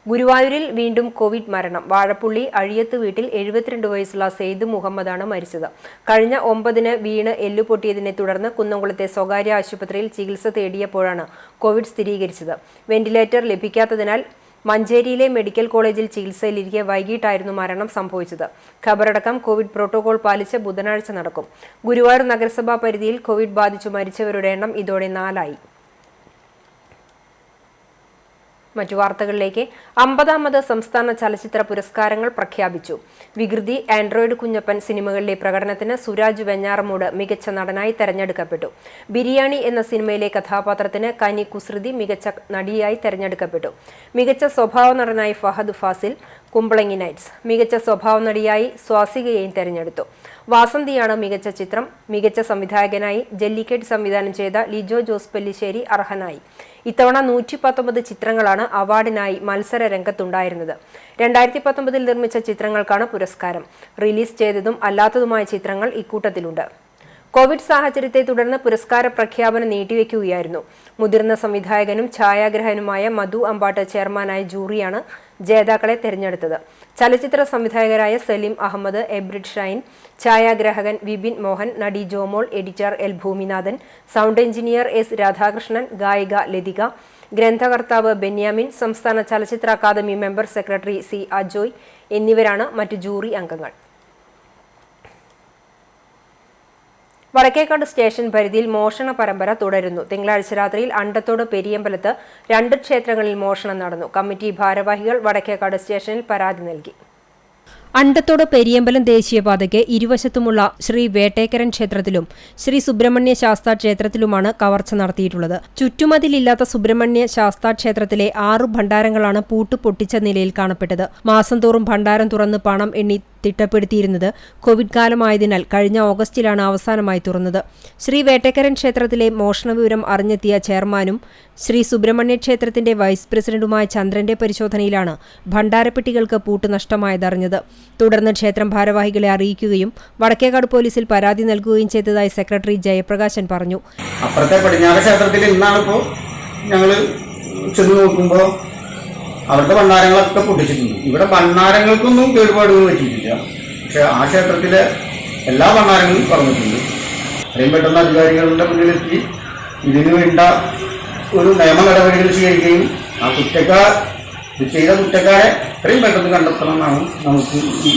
ഗുരുവായൂരിൽ വീണ്ടും കോവിഡ് മരണം. വാഴപ്പുള്ളി അഴിയത്ത് വീട്ടിൽ 72 വയസ്സുള്ള സെയ്ദ് മുഹമ്മദാണ് മരിച്ചത്. കഴിഞ്ഞ 9-ന് വീണ് എല്ലുപൊട്ടിയതിനെ തുടർന്ന് കുന്നംകുളത്തെ സ്വകാര്യ ആശുപത്രിയിൽ ചികിത്സ തേടിയപ്പോഴാണ് കോവിഡ് സ്ഥിരീകരിച്ചത്. വെന്റിലേറ്റർ ലഭിക്കാത്തതിനാൽ മഞ്ചേരിയിലെ മെഡിക്കൽ കോളേജിൽ ചികിത്സയിലിരിക്കെ വൈകിട്ടായിരുന്നു മരണം സംഭവിച്ചത്. ഖബറടക്കം കോവിഡ് പ്രോട്ടോകോൾ പാലിച്ച് ബുധനാഴ്ച നടക്കും. ഗുരുവായൂർ നഗരസഭാ പരിധിയിൽ കോവിഡ് ബാധിച്ചു മരിച്ചവരുടെ എണ്ണം ഇതോടെ 4 ആയി. മറ്റു വാർത്തകളിലേക്ക്. 50ാമത് സംസ്ഥാന ചലച്ചിത്ര പുരസ്കാരങ്ങൾ പ്രഖ്യാപിച്ചു. വികൃതി, ആൻഡ്രോയിഡ് കുഞ്ഞപ്പൻ സിനിമകളിലെ പ്രകടനത്തിന് സുരാജ് വെഞ്ഞാറമൂട് മികച്ച നടനായി തെരഞ്ഞെടുക്കപ്പെട്ടു. ബിരിയാണി എന്ന സിനിമയിലെ കഥാപാത്രത്തിന് കനി കുസൃതി മികച്ച നടിയായി തെരഞ്ഞെടുക്കപ്പെട്ടു. മികച്ച സ്വഭാവ നടനായി ഫഹദ് ഫാസിൽ, കുമ്പളങ്ങി നൈറ്റ്സ്. മികച്ച സ്വഭാവ നടിയായി സ്വാസികയെയും തെരഞ്ഞെടുത്തു. വാസന്തിയാണ് മികച്ച ചിത്രം. മികച്ച സംവിധായകനായി ജല്ലിക്കെട്ട് സംവിധാനം ചെയ്ത ലിജോ ജോസ് പെല്ലിശ്ശേരി അർഹനായി. ഇത്തവണ 119 ചിത്രങ്ങളാണ് അവാർഡിനായി മത്സര രംഗത്തുണ്ടായിരുന്നത്. 2019 നിർമ്മിച്ച ചിത്രങ്ങൾക്കാണ് പുരസ്കാരം. റിലീസ് ചെയ്തതും അല്ലാത്തതുമായ ചിത്രങ്ങൾ ഇക്കൂട്ടത്തിലുണ്ട്. കോവിഡ് സാഹചര്യത്തെ തുടർന്ന് പുരസ്കാര പ്രഖ്യാപനം നീട്ടിവെക്കുകയായിരുന്നു. മുതിർന്ന സംവിധായകനും ഛായാഗ്രഹനുമായ മധു അമ്പാട്ട് ചെയർമാനായ ജൂറിയാണ് ജേതാക്കളെ തെരഞ്ഞെടുത്തത്. ചലച്ചിത്ര സംവിധായകരായ സലീം അഹമ്മദ്, എബ്രിഡ് ഷൈൻ, ഛായാഗ്രാഹകൻ വിപിൻ മോഹൻ, നടി Jomol, editor L Bhuminathan, sound engineer S Radhakrishnan, ഗായിക ലതിക, ഗ്രന്ഥകർത്താവ് ബെന്യാമിൻ, സംസ്ഥാന ചലച്ചിത്ര academy member secretary C Ajoy എന്നിവരാണ് മറ്റ് ജൂറി അംഗങ്ങൾ. വടക്കേക്കാട് സ്റ്റേഷൻ പരിധിയിൽ മോഷണ പരമ്പര തുടരുന്നു. തിങ്കളാഴ്ച രാത്രിയിൽ അണ്ടത്തോട് പെരിയമ്പലത്ത് 2 ക്ഷേത്രങ്ങളിൽ മോഷണം നടന്നു. കമ്മിറ്റി ഭാരവാഹികൾ വടക്കേക്കാട് സ്റ്റേഷനിൽ പരാതി നൽകി. അണ്ടത്തോട് പെരിയമ്പലം ദേശീയപാതയ്ക്ക് ഇരുവശത്തുമുള്ള ശ്രീ വേട്ടേക്കരൻ ക്ഷേത്രത്തിലും ശ്രീ സുബ്രഹ്മണ്യ ശാസ്താ ക്ഷേത്രത്തിലുമാണ് കവർച്ച നടത്തിയിട്ടുള്ളത്. ചുറ്റുമതിലില്ലാത്ത സുബ്രഹ്മണ്യ ശാസ്താ ക്ഷേത്രത്തിലെ 6 ഭണ്ഡാരങ്ങളാണ് പൂട്ട് പൊട്ടിച്ച നിലയിൽ കാണപ്പെട്ടത്. മാസം തോറും ഭണ്ഡാരം തുറന്ന് പണം എണ്ണി തിട്ടപ്പെടുത്തിയിരുന്നത് കോവിഡ് കാലമായതിനാൽ കഴിഞ്ഞ ഓഗസ്റ്റിലാണ് അവസാനമായി തുറന്നത്. ശ്രീ വേട്ടേക്കരൻ ക്ഷേത്രത്തിലെ മോഷണ വിവരം അറിഞ്ഞെത്തിയ ചെയർമാനും ശ്രീ സുബ്രഹ്മണ്യ ക്ഷേത്രത്തിന്റെ വൈസ് പ്രസിഡന്റുമായ ചന്ദ്രന്റെ പരിശോധനയിലാണ് ഭണ്ഡാരപ്പെട്ടികൾക്ക് പൂട്ട് നഷ്ടമായതറിഞ്ഞത്. തുടർന്ന് ക്ഷേത്രം ഭാരവാഹികളെ അറിയിക്കുകയും വടക്കേക്കാട് പോലീസിൽ പരാതി നൽകുകയും ചെയ്തതായി സെക്രട്ടറി ജയപ്രകാശൻ പറഞ്ഞു. അപ്പുറത്തെ പടിഞ്ഞാറ് ക്ഷേത്രത്തിൽ ഇന്നാണിപ്പോൾ ഞങ്ങൾ ചെന്ന് നോക്കുമ്പോൾ അവിടുത്തെ ഭണ്ഡാരങ്ങളൊക്കെ പൊട്ടിച്ചിട്ടുണ്ട്. ഇവിടെ ഭണ്ഡാരങ്ങൾക്കൊന്നും കേടുപാടുകൾ പറ്റിയിട്ടില്ല. പക്ഷെ ആ ക്ഷേത്രത്തിലെ എല്ലാ ഭണ്ഡാരങ്ങളും പറഞ്ഞിട്ടുണ്ട്. അത്രയും പെട്ടെന്ന് അധികാരികളുടെ മുന്നിലെത്തി ഇതിനു വേണ്ട ഒരു നിയമ നടപടികൾ സ്വീകരിക്കുകയും ആ ചെയ്ത കുറ്റക്കാരെ എത്രയും പെട്ടെന്ന് കണ്ടെത്തണമെന്നാണ് നമുക്ക് ഈ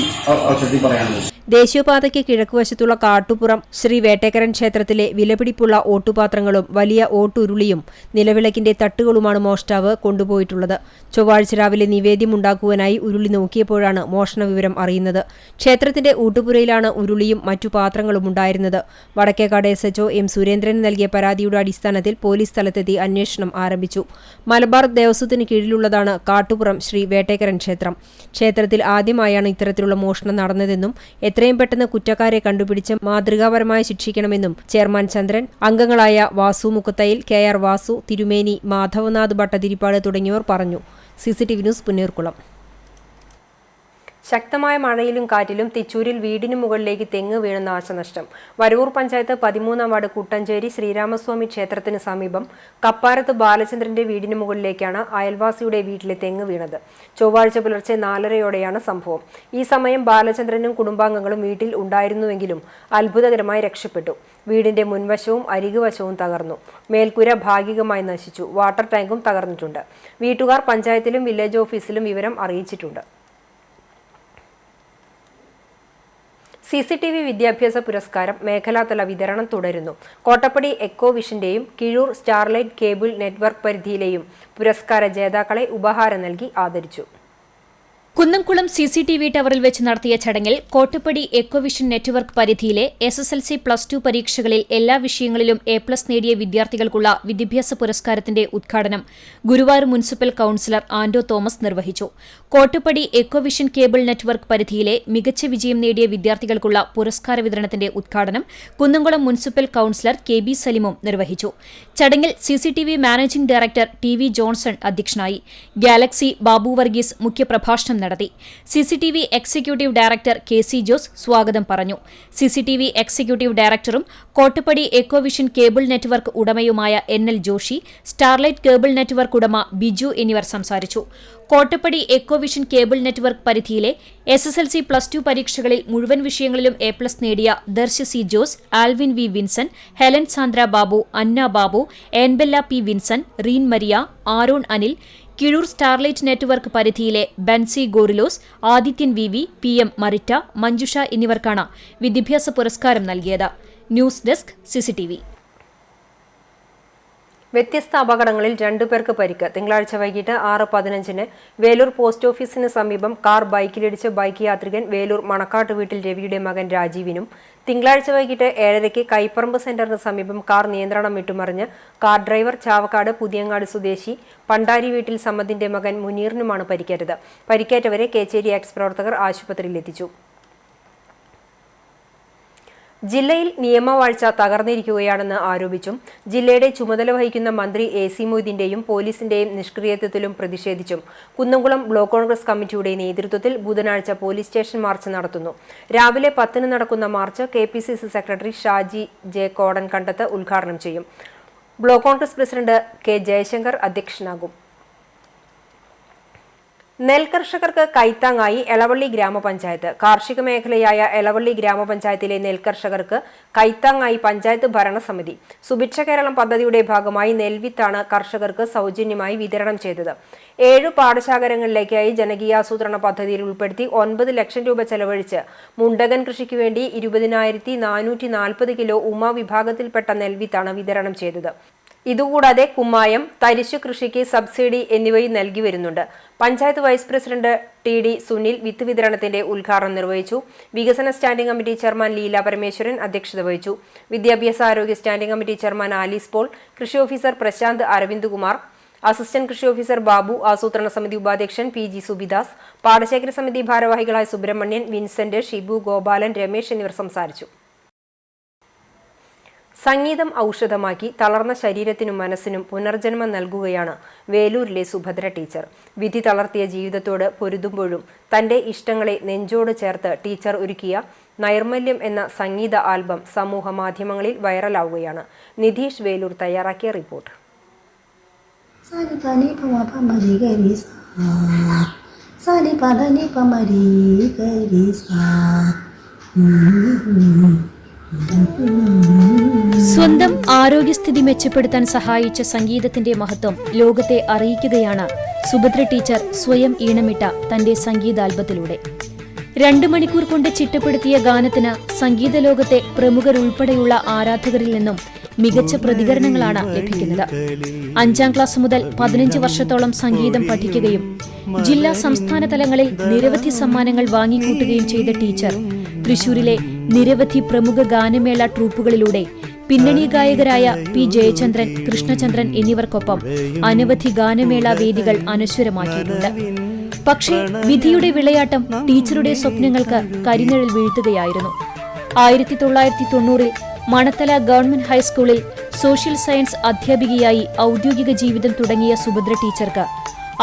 അവസരത്തിൽ പറയാനുള്ളത്. ദേശീയപാതയ്ക്ക് കിഴക്കുവശത്തുള്ള കാട്ടുപുറം ശ്രീ വേട്ടേക്കരൻ ക്ഷേത്രത്തിലെ വിലപിടിപ്പുള്ള ഓട്ടുപാത്രങ്ങളും വലിയ ഓട്ടുരുളിയും നിലവിളക്കിന്റെ തട്ടുകളുമാണ് മോഷ്ടാവ് കൊണ്ടുപോയിട്ടുള്ളത്. ചൊവ്വാഴ്ച രാവിലെ നിവേദ്യമുണ്ടാക്കുവാനായി ഉരുളി നോക്കിയപ്പോഴാണ് മോഷണ വിവരം അറിയുന്നത്. ക്ഷേത്രത്തിന്റെ ഊട്ടുപുരയിലാണ് ഉരുളിയും മറ്റു പാത്രങ്ങളും ഉണ്ടായിരുന്നത്. വടക്കേക്കാട് SHO എം സുരേന്ദ്രന് നൽകിയ പരാതിയുടെ അടിസ്ഥാനത്തിൽ പോലീസ് സ്ഥലത്തെത്തി അന്വേഷണം ആരംഭിച്ചു. മലബാർ ദേവസ്വത്തിന് കീഴിലുള്ളതാണ് കാട്ടുപുറം ശ്രീ വേട്ടേക്കരൻ ക്ഷേത്രം. ക്ഷേത്രത്തിൽ ആദ്യമായാണ് ഇത്തരത്തിലുള്ള മോഷണം നടന്നതെന്നും എത്രയും പെട്ടെന്ന് കുറ്റക്കാരെ കണ്ടുപിടിച്ച് മാതൃകാപരമായി ശിക്ഷിക്കണമെന്നും ചെയർമാൻ ചന്ദ്രൻ, അംഗങ്ങളായ വാസു മുക്കത്തയിൽ, KR വാസു, തിരുമേനി, മാധവനാഥ് ഭട്ടതിരിപ്പാട് തുടങ്ങിയവർ പറഞ്ഞു. CCTV news Punneerkulam. ശക്തമായ മഴയിലും കാറ്റിലും തിച്ചൂരിൽ വീടിന് മുകളിലേക്ക് തെങ്ങ് വീണ് നാശനഷ്ടം. വരവൂർ പഞ്ചായത്ത് 13-ാം വാർഡ് കുട്ടഞ്ചേരി ശ്രീരാമസ്വാമി ക്ഷേത്രത്തിന് സമീപം കപ്പാരത്ത് ബാലചന്ദ്രന്റെ വീടിന് മുകളിലേക്കാണ് അയൽവാസിയുടെ വീട്ടിലെ തെങ്ങ് വീണത്. ചൊവ്വാഴ്ച പുലർച്ചെ 4:30-യോടെയാണ് സംഭവം. ഈ സമയം ബാലചന്ദ്രനും കുടുംബാംഗങ്ങളും വീട്ടിൽ ഉണ്ടായിരുന്നുവെങ്കിലും അത്ഭുതകരമായി രക്ഷപ്പെട്ടു. വീടിന്റെ മുൻവശവും അരികുവശവും തകർന്നു. മേൽക്കൂര ഭാഗികമായി നശിച്ചു. വാട്ടർ ടാങ്കും തകർന്നിട്ടുണ്ട്. വീട്ടുകാർ പഞ്ചായത്തിലും വില്ലേജ് ഓഫീസിലും വിവരം അറിയിച്ചിട്ടുണ്ട്. CCTV വിദ്യാഭ്യാസ പുരസ്കാരം മേഖലാതല വിതരണം തുടരുന്നു. കോട്ടപ്പടി എക്കോ വിഷന്റെയും കിഴൂർ സ്റ്റാർലൈറ്റ് കേബിൾ നെറ്റ്വർക്ക് പരിധിയിലെയും പുരസ്കാര ജേതാക്കളെ ഉപഹാരം നൽകി ആദരിച്ചു. കുന്നംകുളം CCTV ടവറിൽ വെച്ച് നടത്തിയ ചടങ്ങിൽ കോട്ടപ്പടി എക്കോവിഷൻ നെറ്റ്വർക്ക് പരിധിയിലെ SSLC +2 പരീക്ഷകളിൽ എല്ലാ വിഷയങ്ങളിലും A+ നേടിയ വിദ്യാർത്ഥികൾക്കുള്ള വിദ്യാഭ്യാസ പുരസ്കാരത്തിന്റെ ഉദ്ഘാടനം Guruvayur municipal councillor Anto Thomas നിർവഹിച്ചു. കോട്ടപ്പടി എക്കോവിഷൻ കേബിൾ നെറ്റ്വർക്ക് പരിധിയിലെ മികച്ച വിജയം നേടിയ വിദ്യാർത്ഥികൾക്കുള്ള പുരസ്കാര വിതരണത്തിന്റെ ഉദ്ഘാടനം കുന്നംകുളം മുനിസിപ്പൽ കൌൺസിലർ KB സലിമും നിർവഹിച്ചു. ചടങ്ങിൽ CCTV managing director TV Johnson അധ്യക്ഷനായി. ഗാലക്സി ബാബു വർഗീസ് മുഖ്യപ്രഭാഷണം നടത്തി. CCTV executive director KC Jose സ്വാഗതം പറഞ്ഞു. CCTV എക്സിക്യൂട്ടീവ് ഡയറക്ടറും കോട്ടപ്പടി എക്കോവിഷൻ കേബിൾ നെറ്റ്വർക്ക് ഉടമയുമായ NL Joshi, starlight cable network ഉടമ ബിജു എന്നിവർ സംസാരിച്ചു. കോട്ടപ്പടി എക്കോവിഷൻ കേബിൾ നെറ്റ്വർക്ക് പരിധിയിലെ SSLC +2 പരീക്ഷകളിൽ മുഴുവൻ വിഷയങ്ങളിലും A+ നേടിയ Darsh C Jose, Alvin V Vinson, Helen Sandra Babu, Anna Babu, ഏൻബെല്ല P Vinson, reign Maria, Aaron Anil, Kizhur starlight network പരിധിയിലെ ബൻസി ഗോറിലോസ്, ആദിത്യൻ VV, PM മറിറ്റ, മഞ്ജുഷ എന്നിവർക്കാണ് വിദ്യാഭ്യാസ പുരസ്കാരം നൽകിയത്. News desk CCTV. വ്യത്യസ്ത അപകടങ്ങളിൽ 2 പേർക്ക് പരിക്ക്. തിങ്കളാഴ്ച വൈകിട്ട് 6:15 വേലൂർ പോസ്റ്റ് ഓഫീസിന് സമീപം കാർ ബൈക്കിലിടിച്ച് ബൈക്ക് യാത്രികൻ വേലൂർ മണക്കാട്ട് വീട്ടിൽ രവിയുടെ മകൻ രാജീവിനും, തിങ്കളാഴ്ച വൈകിട്ട് 7:30 കൈപ്പറമ്പ് സെന്ററിന് സമീപം കാർ നിയന്ത്രണം വിട്ടുമറിഞ്ഞ് കാർ ഡ്രൈവർ ചാവക്കാട് പുതിയങ്ങാട് സ്വദേശി പണ്ടാരി വീട്ടിൽ സമ്മദിന്റെ മകൻ മുനീറിനുമാണ് പരിക്കേറ്റത്. പരിക്കേറ്റവരെ കേച്ചേരി എക്സ് പ്രവർത്തകർ ആശുപത്രിയിലെത്തിച്ചു. ജില്ലയിൽ നിയമവാഴ്ച തകർന്നിരിക്കുകയാണെന്ന് ആരോപിച്ചും ജില്ലയുടെ ചുമതല വഹിക്കുന്ന മന്ത്രി AC മൊയ്തീന്റെയും പോലീസിന്റെയും നിഷ്ക്രിയത്വത്തിലും പ്രതിഷേധിച്ചും കുന്നംകുളം ബ്ലോക്ക് കോൺഗ്രസ് കമ്മിറ്റിയുടെ നേതൃത്വത്തിൽ ബുധനാഴ്ച പോലീസ് സ്റ്റേഷൻ മാർച്ച് നടത്തുന്നു. രാവിലെ 10-ന് നടക്കുന്ന March KPCC secretary Shaji J Kodankandath ഉദ്ഘാടനം ചെയ്യും. Block Congress president K Jayasankar അധ്യക്ഷനാകും. നെൽകർഷകർക്ക് കൈത്താങ്ങായി എളവള്ളി ഗ്രാമപഞ്ചായത്ത്. കാർഷിക മേഖലയായ എളവള്ളി ഗ്രാമപഞ്ചായത്തിലെ നെൽകർഷകർക്ക് കൈത്താങ്ങായി പഞ്ചായത്ത് ഭരണസമിതി. സുഭിക്ഷ കേരളം പദ്ധതിയുടെ ഭാഗമായി നെൽവിത്താണ് കർഷകർക്ക് സൗജന്യമായി വിതരണം ചെയ്തത്. 7 പാടശേഖരങ്ങളിലേക്കായി ജനകീയാസൂത്രണ പദ്ധതിയിൽ ഉൾപ്പെടുത്തി 9 ലക്ഷം രൂപ ചെലവഴിച്ച് മുണ്ടകൻ കൃഷിക്ക് വേണ്ടി 20,440 കിലോ ഉമ വിഭാഗത്തിൽപ്പെട്ട നെൽവിത്താണ് വിതരണം ചെയ്തത്. ഇതുകൂടാതെ കുമ്മായം, തരിശു കൃഷിക്ക് സബ്സിഡി എന്നിവയും നൽകി വരുന്നുണ്ട്. Panchayat vice president TD Sunil വിത്ത് വിതരണത്തിന്റെ ഉദ്ഘാടനം നിർവഹിച്ചു. വികസന standing committee chairman Leela Parameswaran അധ്യക്ഷത വഹിച്ചു. വിദ്യാഭ്യാസ ആരോഗ്യ standing committee chairman Alice Paul, കൃഷി ഓഫീസർ പ്രശാന്ത് അരവിന്ദ് കുമാർ, അസിസ്റ്റന്റ് കൃഷി ഓഫീസർ ബാബു, ആസൂത്രണ സമിതി ഉപാധ്യക്ഷൻ PG സുബിദാസ്, പാടശേഖര സമിതി ഭാരവാഹികളായ സുബ്രഹ്മണ്യൻ, വിൻസെന്റ്, ഷിബു, ഗോപാലൻ, രമേശ് എന്നിവർ സംസാരിച്ചു. സംഗീതം ഔഷധമാക്കി തളർന്ന ശരീരത്തിനും മനസ്സിനും പുനർജന്മം നൽകുകയാണ് വേലൂരിലെ സുഭദ്ര ടീച്ചർ. വിധി തളർത്തിയ ജീവിതത്തോട് പൊരുതുമ്പോഴും തന്റെ ഇഷ്ടങ്ങളെ നെഞ്ചോട് ചേർത്ത് ടീച്ചർ ഒരുക്കിയ നൈർമല്യം എന്ന സംഗീത ആൽബം സമൂഹ മാധ്യമങ്ങളിൽ വൈറലാവുകയാണ്. നിധീഷ് വേലൂർ തയ്യാറാക്കിയ റിപ്പോർട്ട്. സ്വന്തം ആരോഗ്യസ്ഥിതി മെച്ചപ്പെടുത്താൻ സഹായിച്ച സംഗീതത്തിന്റെ മഹത്വം ലോകത്തെ അറിയിക്കുകയാണ് സുഭദ്ര ടീച്ചർ സ്വയം ഈണമിട്ട തന്റെ സംഗീതാൽബത്തിലൂടെ. 2 മണിക്കൂർ കൊണ്ട് ചിട്ടപ്പെടുത്തിയ ഗാനത്തിന് സംഗീത ലോകത്തെ പ്രമുഖരുൾപ്പെടെയുള്ള ആരാധകരിൽ നിന്നും മികച്ച പ്രതികരണങ്ങളാണ് ലഭിക്കുന്നത്. 5ാം ക്ലാസ് മുതൽ 15 വർഷത്തോളം സംഗീതം പഠിക്കുകയും ജില്ലാ സംസ്ഥാന തലങ്ങളിൽ നിരവധി സമ്മാനങ്ങൾ വാങ്ങിക്കൂട്ടുകയും ചെയ്ത ടീച്ചർ തൃശൂരിലെ നിരവധി പ്രമുഖ ഗാനമേള ട്രൂപ്പുകളിലൂടെ പിന്നണി ഗായകരായ P ജയചന്ദ്രൻ, കൃഷ്ണചന്ദ്രൻ എന്നിവർക്കൊപ്പം അനവധി ഗാനമേള വേദികൾ അനശ്വരമാക്കിയിട്ടുണ്ട്. പക്ഷേ വിധിയുടെ വിളയാട്ടം ടീച്ചറുടെ സ്വപ്നങ്ങൾക്ക് കരിനിഴൽ വീഴ്ത്തുകയായിരുന്നു. 1990-ൽ മണത്തല ഗവൺമെന്റ് ഹൈസ്കൂളിൽ സോഷ്യൽ സയൻസ് അധ്യാപികയായി ഔദ്യോഗിക ജീവിതം തുടങ്ങിയ സുഭദ്ര ടീച്ചർക്ക്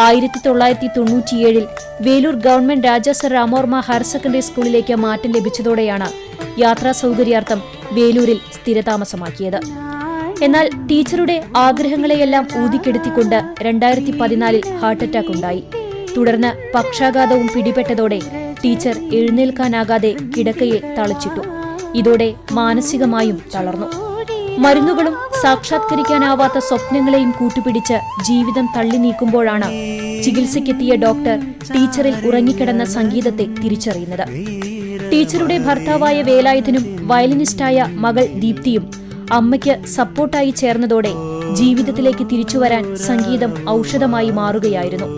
1997-ൽ Veloor government Raja sir Ramavarma higher secondary സ്കൂളിലേക്ക് മാറ്റം ലഭിച്ചതോടെയാണ് യാത്രാ സൗകര്യാർത്ഥം വേലൂരിൽ സ്ഥിരതാമസമാക്കിയത്. എന്നാൽ ടീച്ചറുടെ ആഗ്രഹങ്ങളെയെല്ലാം ഊതിക്കെടുത്തിക്കൊണ്ട് 2014-ൽ ഹാർട്ട് അറ്റാക്ക് ഉണ്ടായി. തുടർന്ന് പക്ഷാഘാതവും പിടിപെട്ടതോടെ ടീച്ചർ എഴുന്നേൽക്കാനാകാതെ കിടക്കയിൽ തളച്ചിട്ടു. ഇതോടെ മാനസികമായും തളർന്നു. മരുന്നുകളും സാക്ഷാത്കരിക്കാനാവാത്ത സ്വപ്നങ്ങളെയും കൂട്ടുപിടിച്ച് ജീവിതം തള്ളി നീക്കുമ്പോഴാണ് ചികിത്സയ്ക്കെത്തിയ ഡോക്ടർ ടീച്ചറിൽ ഉറങ്ങിക്കിടന്ന സംഗീതത്തെ തിരിച്ചറിയുന്നത്. ടീച്ചറുടെ ഭർത്താവായ വേലായുധനും വയലിനിസ്റ്റായ മകൾ ദീപ്തിയും അമ്മയ്ക്ക് സപ്പോർട്ടായി ചേർന്നതോടെ ജീവിതത്തിലേക്ക് തിരിച്ചുവരാൻ സംഗീതം ഔഷധമായി മാറുകയായിരുന്നു.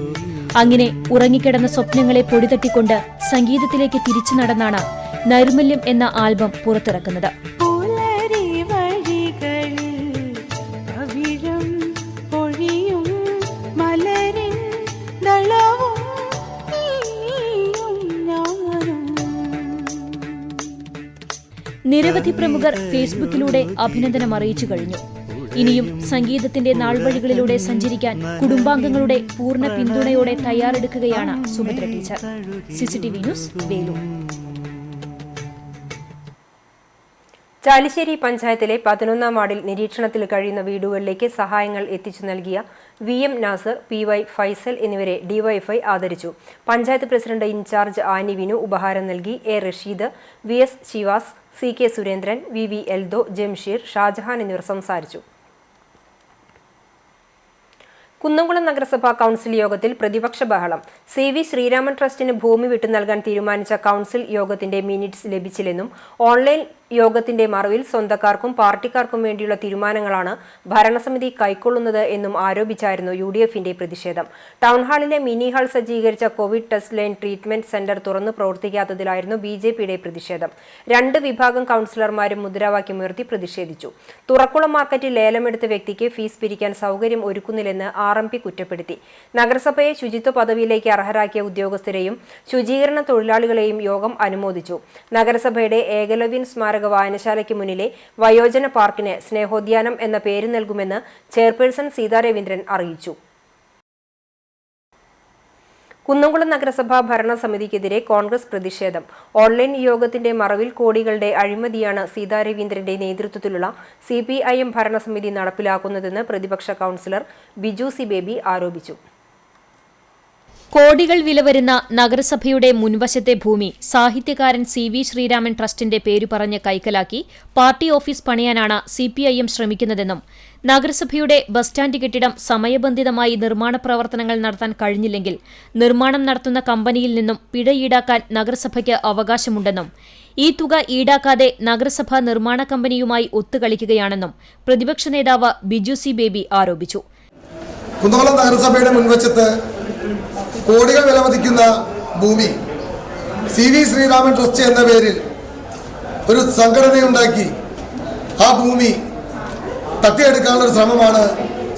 അങ്ങനെ ഉറങ്ങിക്കിടന്ന സ്വപ്നങ്ങളെ പൊടിതട്ടിക്കൊണ്ട് സംഗീതത്തിലേക്ക് തിരിച്ചു നടന്നാണ് നൈർമല്യം എന്ന ആൽബം പുറത്തിറക്കുന്നത്. നിരവധി പ്രമുഖർ ഫേസ്ബുക്കിലൂടെ അഭിനന്ദനം അറിയിച്ചു കഴിഞ്ഞു. ഇനിയും സംഗീതത്തിന്റെ നാൾവഴികളിലൂടെ സഞ്ചരിക്കാൻ കുടുംബാംഗങ്ങളുടെ പൂർണ്ണ പിന്തുണയോടെ തയ്യാറെടുക്കുകയാണ് Subhadra teacher. CCTV news, Veloor. Chalissery പഞ്ചായത്തിലെ 11ാം വാർഡിൽ നിരീക്ഷണത്തിൽ കഴിയുന്ന വീടുകളിലേക്ക് സഹായങ്ങൾ എത്തിച്ചു നൽകിയ VM നാസർ, PY ഫൈസൽ എന്നിവരെ DYFI ആദരിച്ചു. പഞ്ചായത്ത് പ്രസിഡന്റ് ഇൻചാർജ് ആനി വിനു ഉപഹാരം നൽകി. A Rasheed, VS ശിവാസ്, CK Surendran, VV Eldho, Jamsheer, Shah Jahan എന്നിവർ സംസാരിച്ചു. കുന്നംകുളം നഗരസഭാ കൌൺസിൽ യോഗത്തിൽ പ്രതിപക്ഷ ബഹളം. CV ശ്രീരാമൻ ട്രസ്റ്റിന് ഭൂമി വിട്ടു നൽകാൻ തീരുമാനിച്ച കൌൺസിൽ യോഗത്തിന്റെ മിനിറ്റ്സ് ലഭിച്ചില്ലെന്നും ഓൺലൈൻ യോഗത്തിന്റെ മറവിൽ സ്വന്തക്കാർക്കും പാർട്ടിക്കാർക്കും വേണ്ടിയുള്ള തീരുമാനങ്ങളാണ് ഭരണസമിതി കൈക്കൊള്ളുന്നത് എന്നും ആരോപിച്ചായിരുന്നു UDFന്റെ പ്രതിഷേധം. ടൗൺഹാളിലെ മിനി ഹാൾ സജ്ജീകരിച്ച Covid test line treatment centre തുറന്നു പ്രവർത്തിക്കാത്തതിലായിരുന്നു BJPയുടെ പ്രതിഷേധം. 2 വിഭാഗം കൌൺസിലർമാരും മുദ്രാവാക്യമുയർത്തി പ്രതിഷേധിച്ചു. തുറക്കുളം മാർക്കറ്റിൽ ലേലമെടുത്ത വ്യക്തിക്ക് ഫീസ് പിരിക്കാൻ സൗകര്യം ഒരുക്കുന്നില്ലെന്ന് RMP കുറ്റപ്പെടുത്തി. നഗരസഭയെ ശുചിത്വ പദവിയിലേക്ക് അർഹരാക്കിയ ഉദ്യോഗസ്ഥരെയും ശുചീകരണ തൊഴിലാളികളെയും യോഗം അനുമോദിച്ചു. നഗരസഭയുടെ ഏകലവ്യൻ സ്മാരക വായനശാലയ്ക്ക് മുന്നിലെ വയോജന പാർക്കിന് സ്നേഹോദ്യാനം എന്ന പേര് നൽകുമെന്ന് ചെയർപേഴ്സൺ സീതാ രവീന്ദ്രൻ അറിയിച്ചു. കുന്നംകുളം നഗരസഭാ ഭരണസമിതിക്കെതിരെ കോൺഗ്രസ് പ്രതിഷേധം. ഓൺലൈൻ യോഗത്തിന്റെ മറവിൽ കോടികളുടെ അഴിമതിയാണ് സീതാ രവീന്ദ്രന്റെ നേതൃത്വത്തിലുള്ള CPIM ഭരണസമിതി നടപ്പിലാക്കുന്നതെന്ന് പ്രതിപക്ഷ കൌൺസിലർ ബിജു സി ബേബി ആരോപിച്ചു. കോടികൾ വില വരുന്ന നഗരസഭയുടെ മുൻവശത്തെ ഭൂമി സാഹിത്യകാരൻ CV ശ്രീരാമൻ ട്രസ്റ്റിന്റെ പേരു പറഞ്ഞ് കൈക്കലാക്കി പാർട്ടി ഓഫീസ് പണിയാനാണ് CPIM ശ്രമിക്കുന്നതെന്നും നഗരസഭയുടെ ബസ് സ്റ്റാൻഡ് കെട്ടിടം സമയബന്ധിതമായി നിർമ്മാണ പ്രവർത്തനങ്ങൾ നടത്താൻ കഴിഞ്ഞില്ലെങ്കിൽ നിർമ്മാണം നടത്തുന്ന കമ്പനിയിൽ നിന്നും പിഴ ഈടാക്കാൻ നഗരസഭയ്ക്ക് അവകാശമുണ്ടെന്നും ഈ തുക ഈടാക്കാതെ നഗരസഭ നിർമ്മാണ കമ്പനിയുമായി ഒത്തുകളിക്കുകയാണെന്നും പ്രതിപക്ഷ നേതാവ് ബിജു സി ബേബി ആരോപിച്ചു. കുന്നംകുളം നഗരസഭയുടെ മുൻവശത്ത് കോടികൾ വിലമതിക്കുന്ന ഭൂമി CV ശ്രീരാമൻ ട്രസ്റ്റ് എന്ന പേരിൽ ഒരു സംഘടനയുണ്ടാക്കി ആ ഭൂമി തട്ടിയെടുക്കാനുള്ള ഒരു ശ്രമമാണ്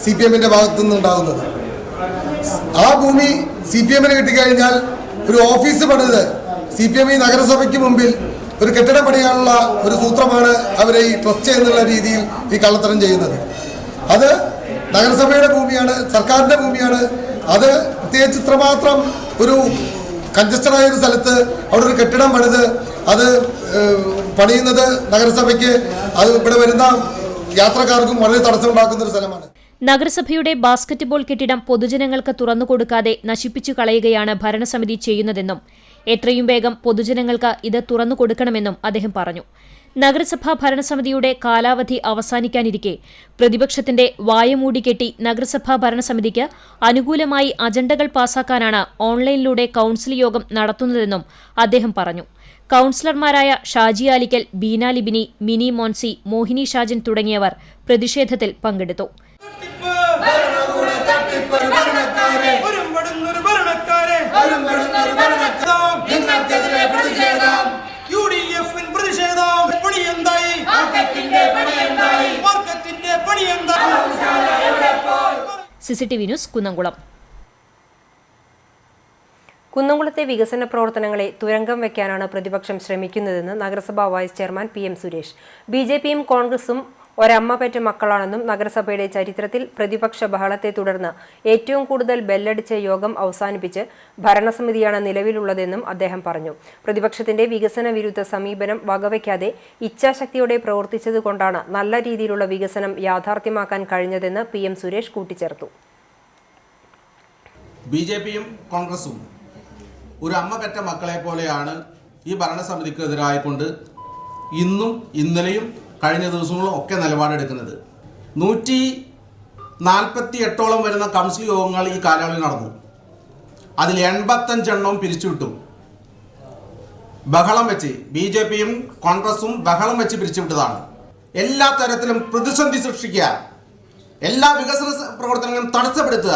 CPMന്റെ ഭാഗത്തു നിന്നുണ്ടാകുന്നത്. ആ ഭൂമി CPMന് കിട്ടിക്കഴിഞ്ഞാൽ ഒരു ഓഫീസ് പണിത് CPM നഗരസഭയ്ക്ക് മുമ്പിൽ ഒരു കെട്ടിടം പണിയാനുള്ള ഒരു സൂത്രമാണ് അവരെ ഈ ട്രസ്റ്റ് എന്നുള്ള രീതിയിൽ ഈ കള്ളത്തരം ചെയ്യുന്നത്. അത് നഗരസഭയുടെ ഭൂമിയാണ്, സർക്കാരിൻ്റെ ഭൂമിയാണ്. അത് പ്രത്യേകിച്ച് ഇത്രമാത്രം ഒരു കൺജസ്റ്റഡായ ഒരു സ്ഥലത്ത് അവിടെ ഒരു കെട്ടിടം പണിത് അത് പണിയുന്നത് നഗരസഭയ്ക്ക് അത് ഇവിടെ വരുന്ന യാത്രക്കാർക്കും വളരെ തടസ്സമുണ്ടാക്കുന്ന ഒരു സ്ഥലമാണ്. നഗരസഭയുടെ ബാസ്കറ്റ്ബോൾ കെട്ടിടം പൊതുജനങ്ങൾക്ക് തുറന്നുകൊടുക്കാതെ നശിപ്പിച്ചു കളയുകയാണ് ഭരണസമിതി ചെയ്യുന്നതെന്നും എത്രയും വേഗം പൊതുജനങ്ങൾക്ക് ഇത് തുറന്നുകൊടുക്കണമെന്നും അദ്ദേഹം പറഞ്ഞു. നഗരസഭാ ഭരണസമിതിയുടെ കാലാവധി അവസാനിക്കാനിരിക്കെ പ്രതിപക്ഷത്തിന്റെ വായമൂടിക്കെട്ടി നഗരസഭാ ഭരണസമിതിക്ക് അനുകൂലമായി അജണ്ടകൾ പാസാക്കാനാണ് ഓൺലൈനിലൂടെ കൌൺസിൽ യോഗം നടത്തുന്നതെന്നും അദ്ദേഹം പറഞ്ഞു. കൌൺസിലർമാരായ ഷാജി ആലിക്കൽ, ബീന ലിബിനി, മിനി മോൻസി, മോഹിനി ഷാജൻ തുടങ്ങിയവർ പ്രതിഷേധത്തിൽ പങ്കെടുത്തു. CCTV news Kunnamkulam. കുന്നംകുളത്തെ വികസന പ്രവർത്തനങ്ങളെ തുരങ്കം വയ്ക്കാനാണ് പ്രതിപക്ഷം ശ്രമിക്കുന്നതെന്ന് നഗരസഭാ വൈസ് ചെയർമാൻ PM സുരേഷ്. BJPയും കോൺഗ്രസും ഒരമ്മ പെറ്റ മക്കളാണെന്നും നഗരസഭയുടെ ചരിത്രത്തിൽ പ്രതിപക്ഷ ബഹളത്തെ തുടർന്ന് ഏറ്റവും കൂടുതൽ ബെല്ലടിച്ച യോഗം അവസാനിപ്പിച്ച് ഭരണസമിതിയാണ് നിലവിലുള്ളതെന്നും അദ്ദേഹം പറഞ്ഞു. പ്രതിപക്ഷത്തിന്റെ വികസന വിരുദ്ധ സമീപനം വകവയ്ക്കാതെ ഇച്ഛാശക്തിയോടെ പ്രവർത്തിച്ചതുകൊണ്ടാണ് നല്ല രീതിയിലുള്ള വികസനം യാഥാർത്ഥ്യമാക്കാൻ കഴിഞ്ഞതെന്ന് PM സുരേഷ് കൂട്ടിച്ചേർത്തു. BJPയും കോൺഗ്രസും ഒരു അമ്മ പെറ്റ മക്കളെ പോലെയാണ് ഈ ഭരണസമിതിക്കെതിരായിക്കൊണ്ട് ഇന്നും ഇന്നലെയും കഴിഞ്ഞ ദിവസങ്ങളും ഒക്കെ നിലപാടെടുക്കുന്നത്. 148ഓളം വരുന്ന കൗൺസിൽ യോഗങ്ങൾ ഈ കാലയളവിൽ നടന്നു. അതിൽ 85 എണ്ണവും പിരിച്ചുവിട്ടു. ബഹളം വെച്ച് BJPയും കോൺഗ്രസും ബഹളം വെച്ച് പിരിച്ചുവിട്ടതാണ്. എല്ലാ തരത്തിലും പ്രതിസന്ധി സൃഷ്ടിക്കുക, എല്ലാ വികസന പ്രവർത്തനങ്ങളും തടസ്സപ്പെടുത്തുക.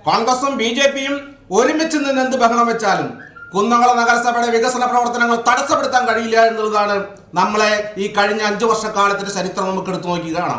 കോൺഗ്രസും BJPയും ഒരുമിച്ച് നിന്ന് എന്ത് ബഹളം വെച്ചാലും കുന്നംകുളം നഗരസഭയുടെ വികസന പ്രവർത്തനങ്ങൾ തടസ്സപ്പെടുത്താൻ കഴിയില്ല എന്നുള്ളതാണ് നമ്മളെ ഈ കഴിഞ്ഞ 5 വർഷക്കാലത്തിന്റെ ചരിത്രം നമുക്ക് എടുത്തു നോക്കുകയാണ്.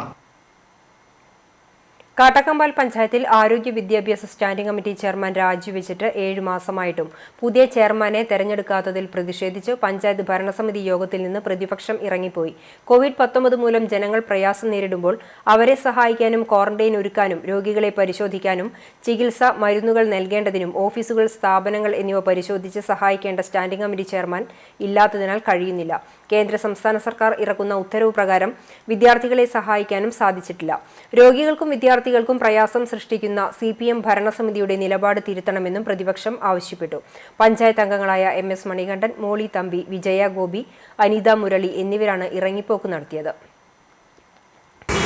കാട്ടക്കമ്പാൽ പഞ്ചായത്തിൽ ആരോഗ്യ വിദ്യാഭ്യാസ സ്റ്റാൻഡിംഗ് കമ്മിറ്റി ചെയർമാൻ രാജിവെച്ചിട്ട് 7 മാസമായിട്ടും പുതിയ ചെയർമാനെ തെരഞ്ഞെടുക്കാത്തതിൽ പ്രതിഷേധിച്ച് പഞ്ചായത്ത് ഭരണസമിതി യോഗത്തിൽ നിന്ന് പ്രതിപക്ഷം ഇറങ്ങിപ്പോയി. COVID-19 മൂലം ജനങ്ങൾ പ്രയാസം നേരിടുമ്പോൾ അവരെ സഹായിക്കാനും ക്വാറന്റൈൻ ഒരുക്കാനും രോഗികളെ പരിശോധിക്കാനും ചികിത്സ മരുന്നുകൾ നൽകേണ്ടതിനും ഓഫീസുകൾ, സ്ഥാപനങ്ങൾ എന്നിവ പരിശോധിച്ച് സഹായിക്കേണ്ട സ്റ്റാൻഡിംഗ് കമ്മിറ്റി ചെയർമാൻ ഇല്ലാത്തതിനാൽ കഴിയുന്നില്ല. കേന്ദ്ര സംസ്ഥാന സർക്കാർ ഇറക്കുന്ന ഉത്തരവ് പ്രകാരം വിദ്യാർത്ഥികളെ സഹായിക്കാനും സാധിച്ചിട്ടില്ല. രോഗികൾക്കും വിദ്യാർത്ഥികൾക്കും പ്രയാസം സൃഷ്ടിക്കുന്ന CPM ഭരണസമിതിയുടെ നിലപാട് തിരുത്തണമെന്നും പ്രതിപക്ഷം ആവശ്യപ്പെട്ടു. പഞ്ചായത്ത് അംഗങ്ങളായ MS മണികണ്ഠൻ, മോളി തമ്പി, വിജയ ഗോപി, അനിത മുരളി എന്നിവരാണ് ഇറങ്ങിപ്പോക്ക് നടത്തിയത്.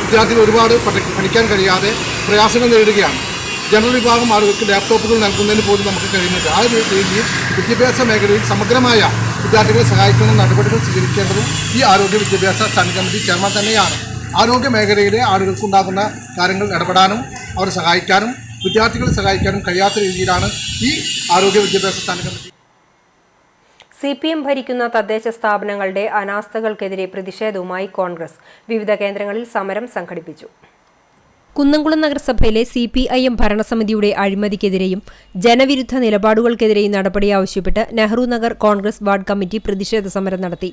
വിദ്യാർത്ഥികൾ ഒരുപാട് പഠിക്കാൻ കഴിയാതെ പ്രയാസങ്ങൾ നേരിടുകയാണ്. ജനറൽ വിഭാഗം ആളുകൾക്ക് ലാപ്ടോപ്പുകൾ നൽകുന്നതിന് പോലും നമുക്ക് കഴിയുന്നില്ല. ആ രീതിയിൽ വിദ്യാഭ്യാസ മേഖലയിൽ സമഗ്രമായ വിദ്യാർത്ഥികളെ സഹായിക്കുന്ന നടപടികൾ സ്വീകരിക്കേണ്ടതും ഈ ആരോഗ്യ വിദ്യാഭ്യാസ സ്റ്റാൻഡിംഗ് കമ്മിറ്റി ചെയർമാൻ തന്നെയാണ്. ആരോഗ്യ മേഖലയിലെ ആളുകൾക്കുണ്ടാകുന്ന കാര്യങ്ങൾ ഇടപെടാനും അവരെ സഹായിക്കാനും വിദ്യാർത്ഥികളെ സഹായിക്കാനും കഴിയാത്ത രീതിയിലാണ് ഈ ആരോഗ്യ വിദ്യാഭ്യാസ സ്റ്റാൻഡിംഗ് കമ്മിറ്റി. CPM ഭരിക്കുന്ന തദ്ദേശ സ്ഥാപനങ്ങളുടെ അനാസ്ഥകൾക്കെതിരെ പ്രതിഷേധവുമായി കോൺഗ്രസ് വിവിധ കേന്ദ്രങ്ങളിൽ സമരം സംഘടിപ്പിച്ചു. കുന്നംകുളം നഗരസഭയിലെ CPIM ഭരണസമിതിയുടെ അഴിമതിക്കെതിരെയും ജനവിരുദ്ധ നിലപാടുകൾക്കെതിരെയും നടപടി ആവശ്യപ്പെട്ട് Nehru Nagar Congress ward committee പ്രതിഷേധ സമരം നടത്തി.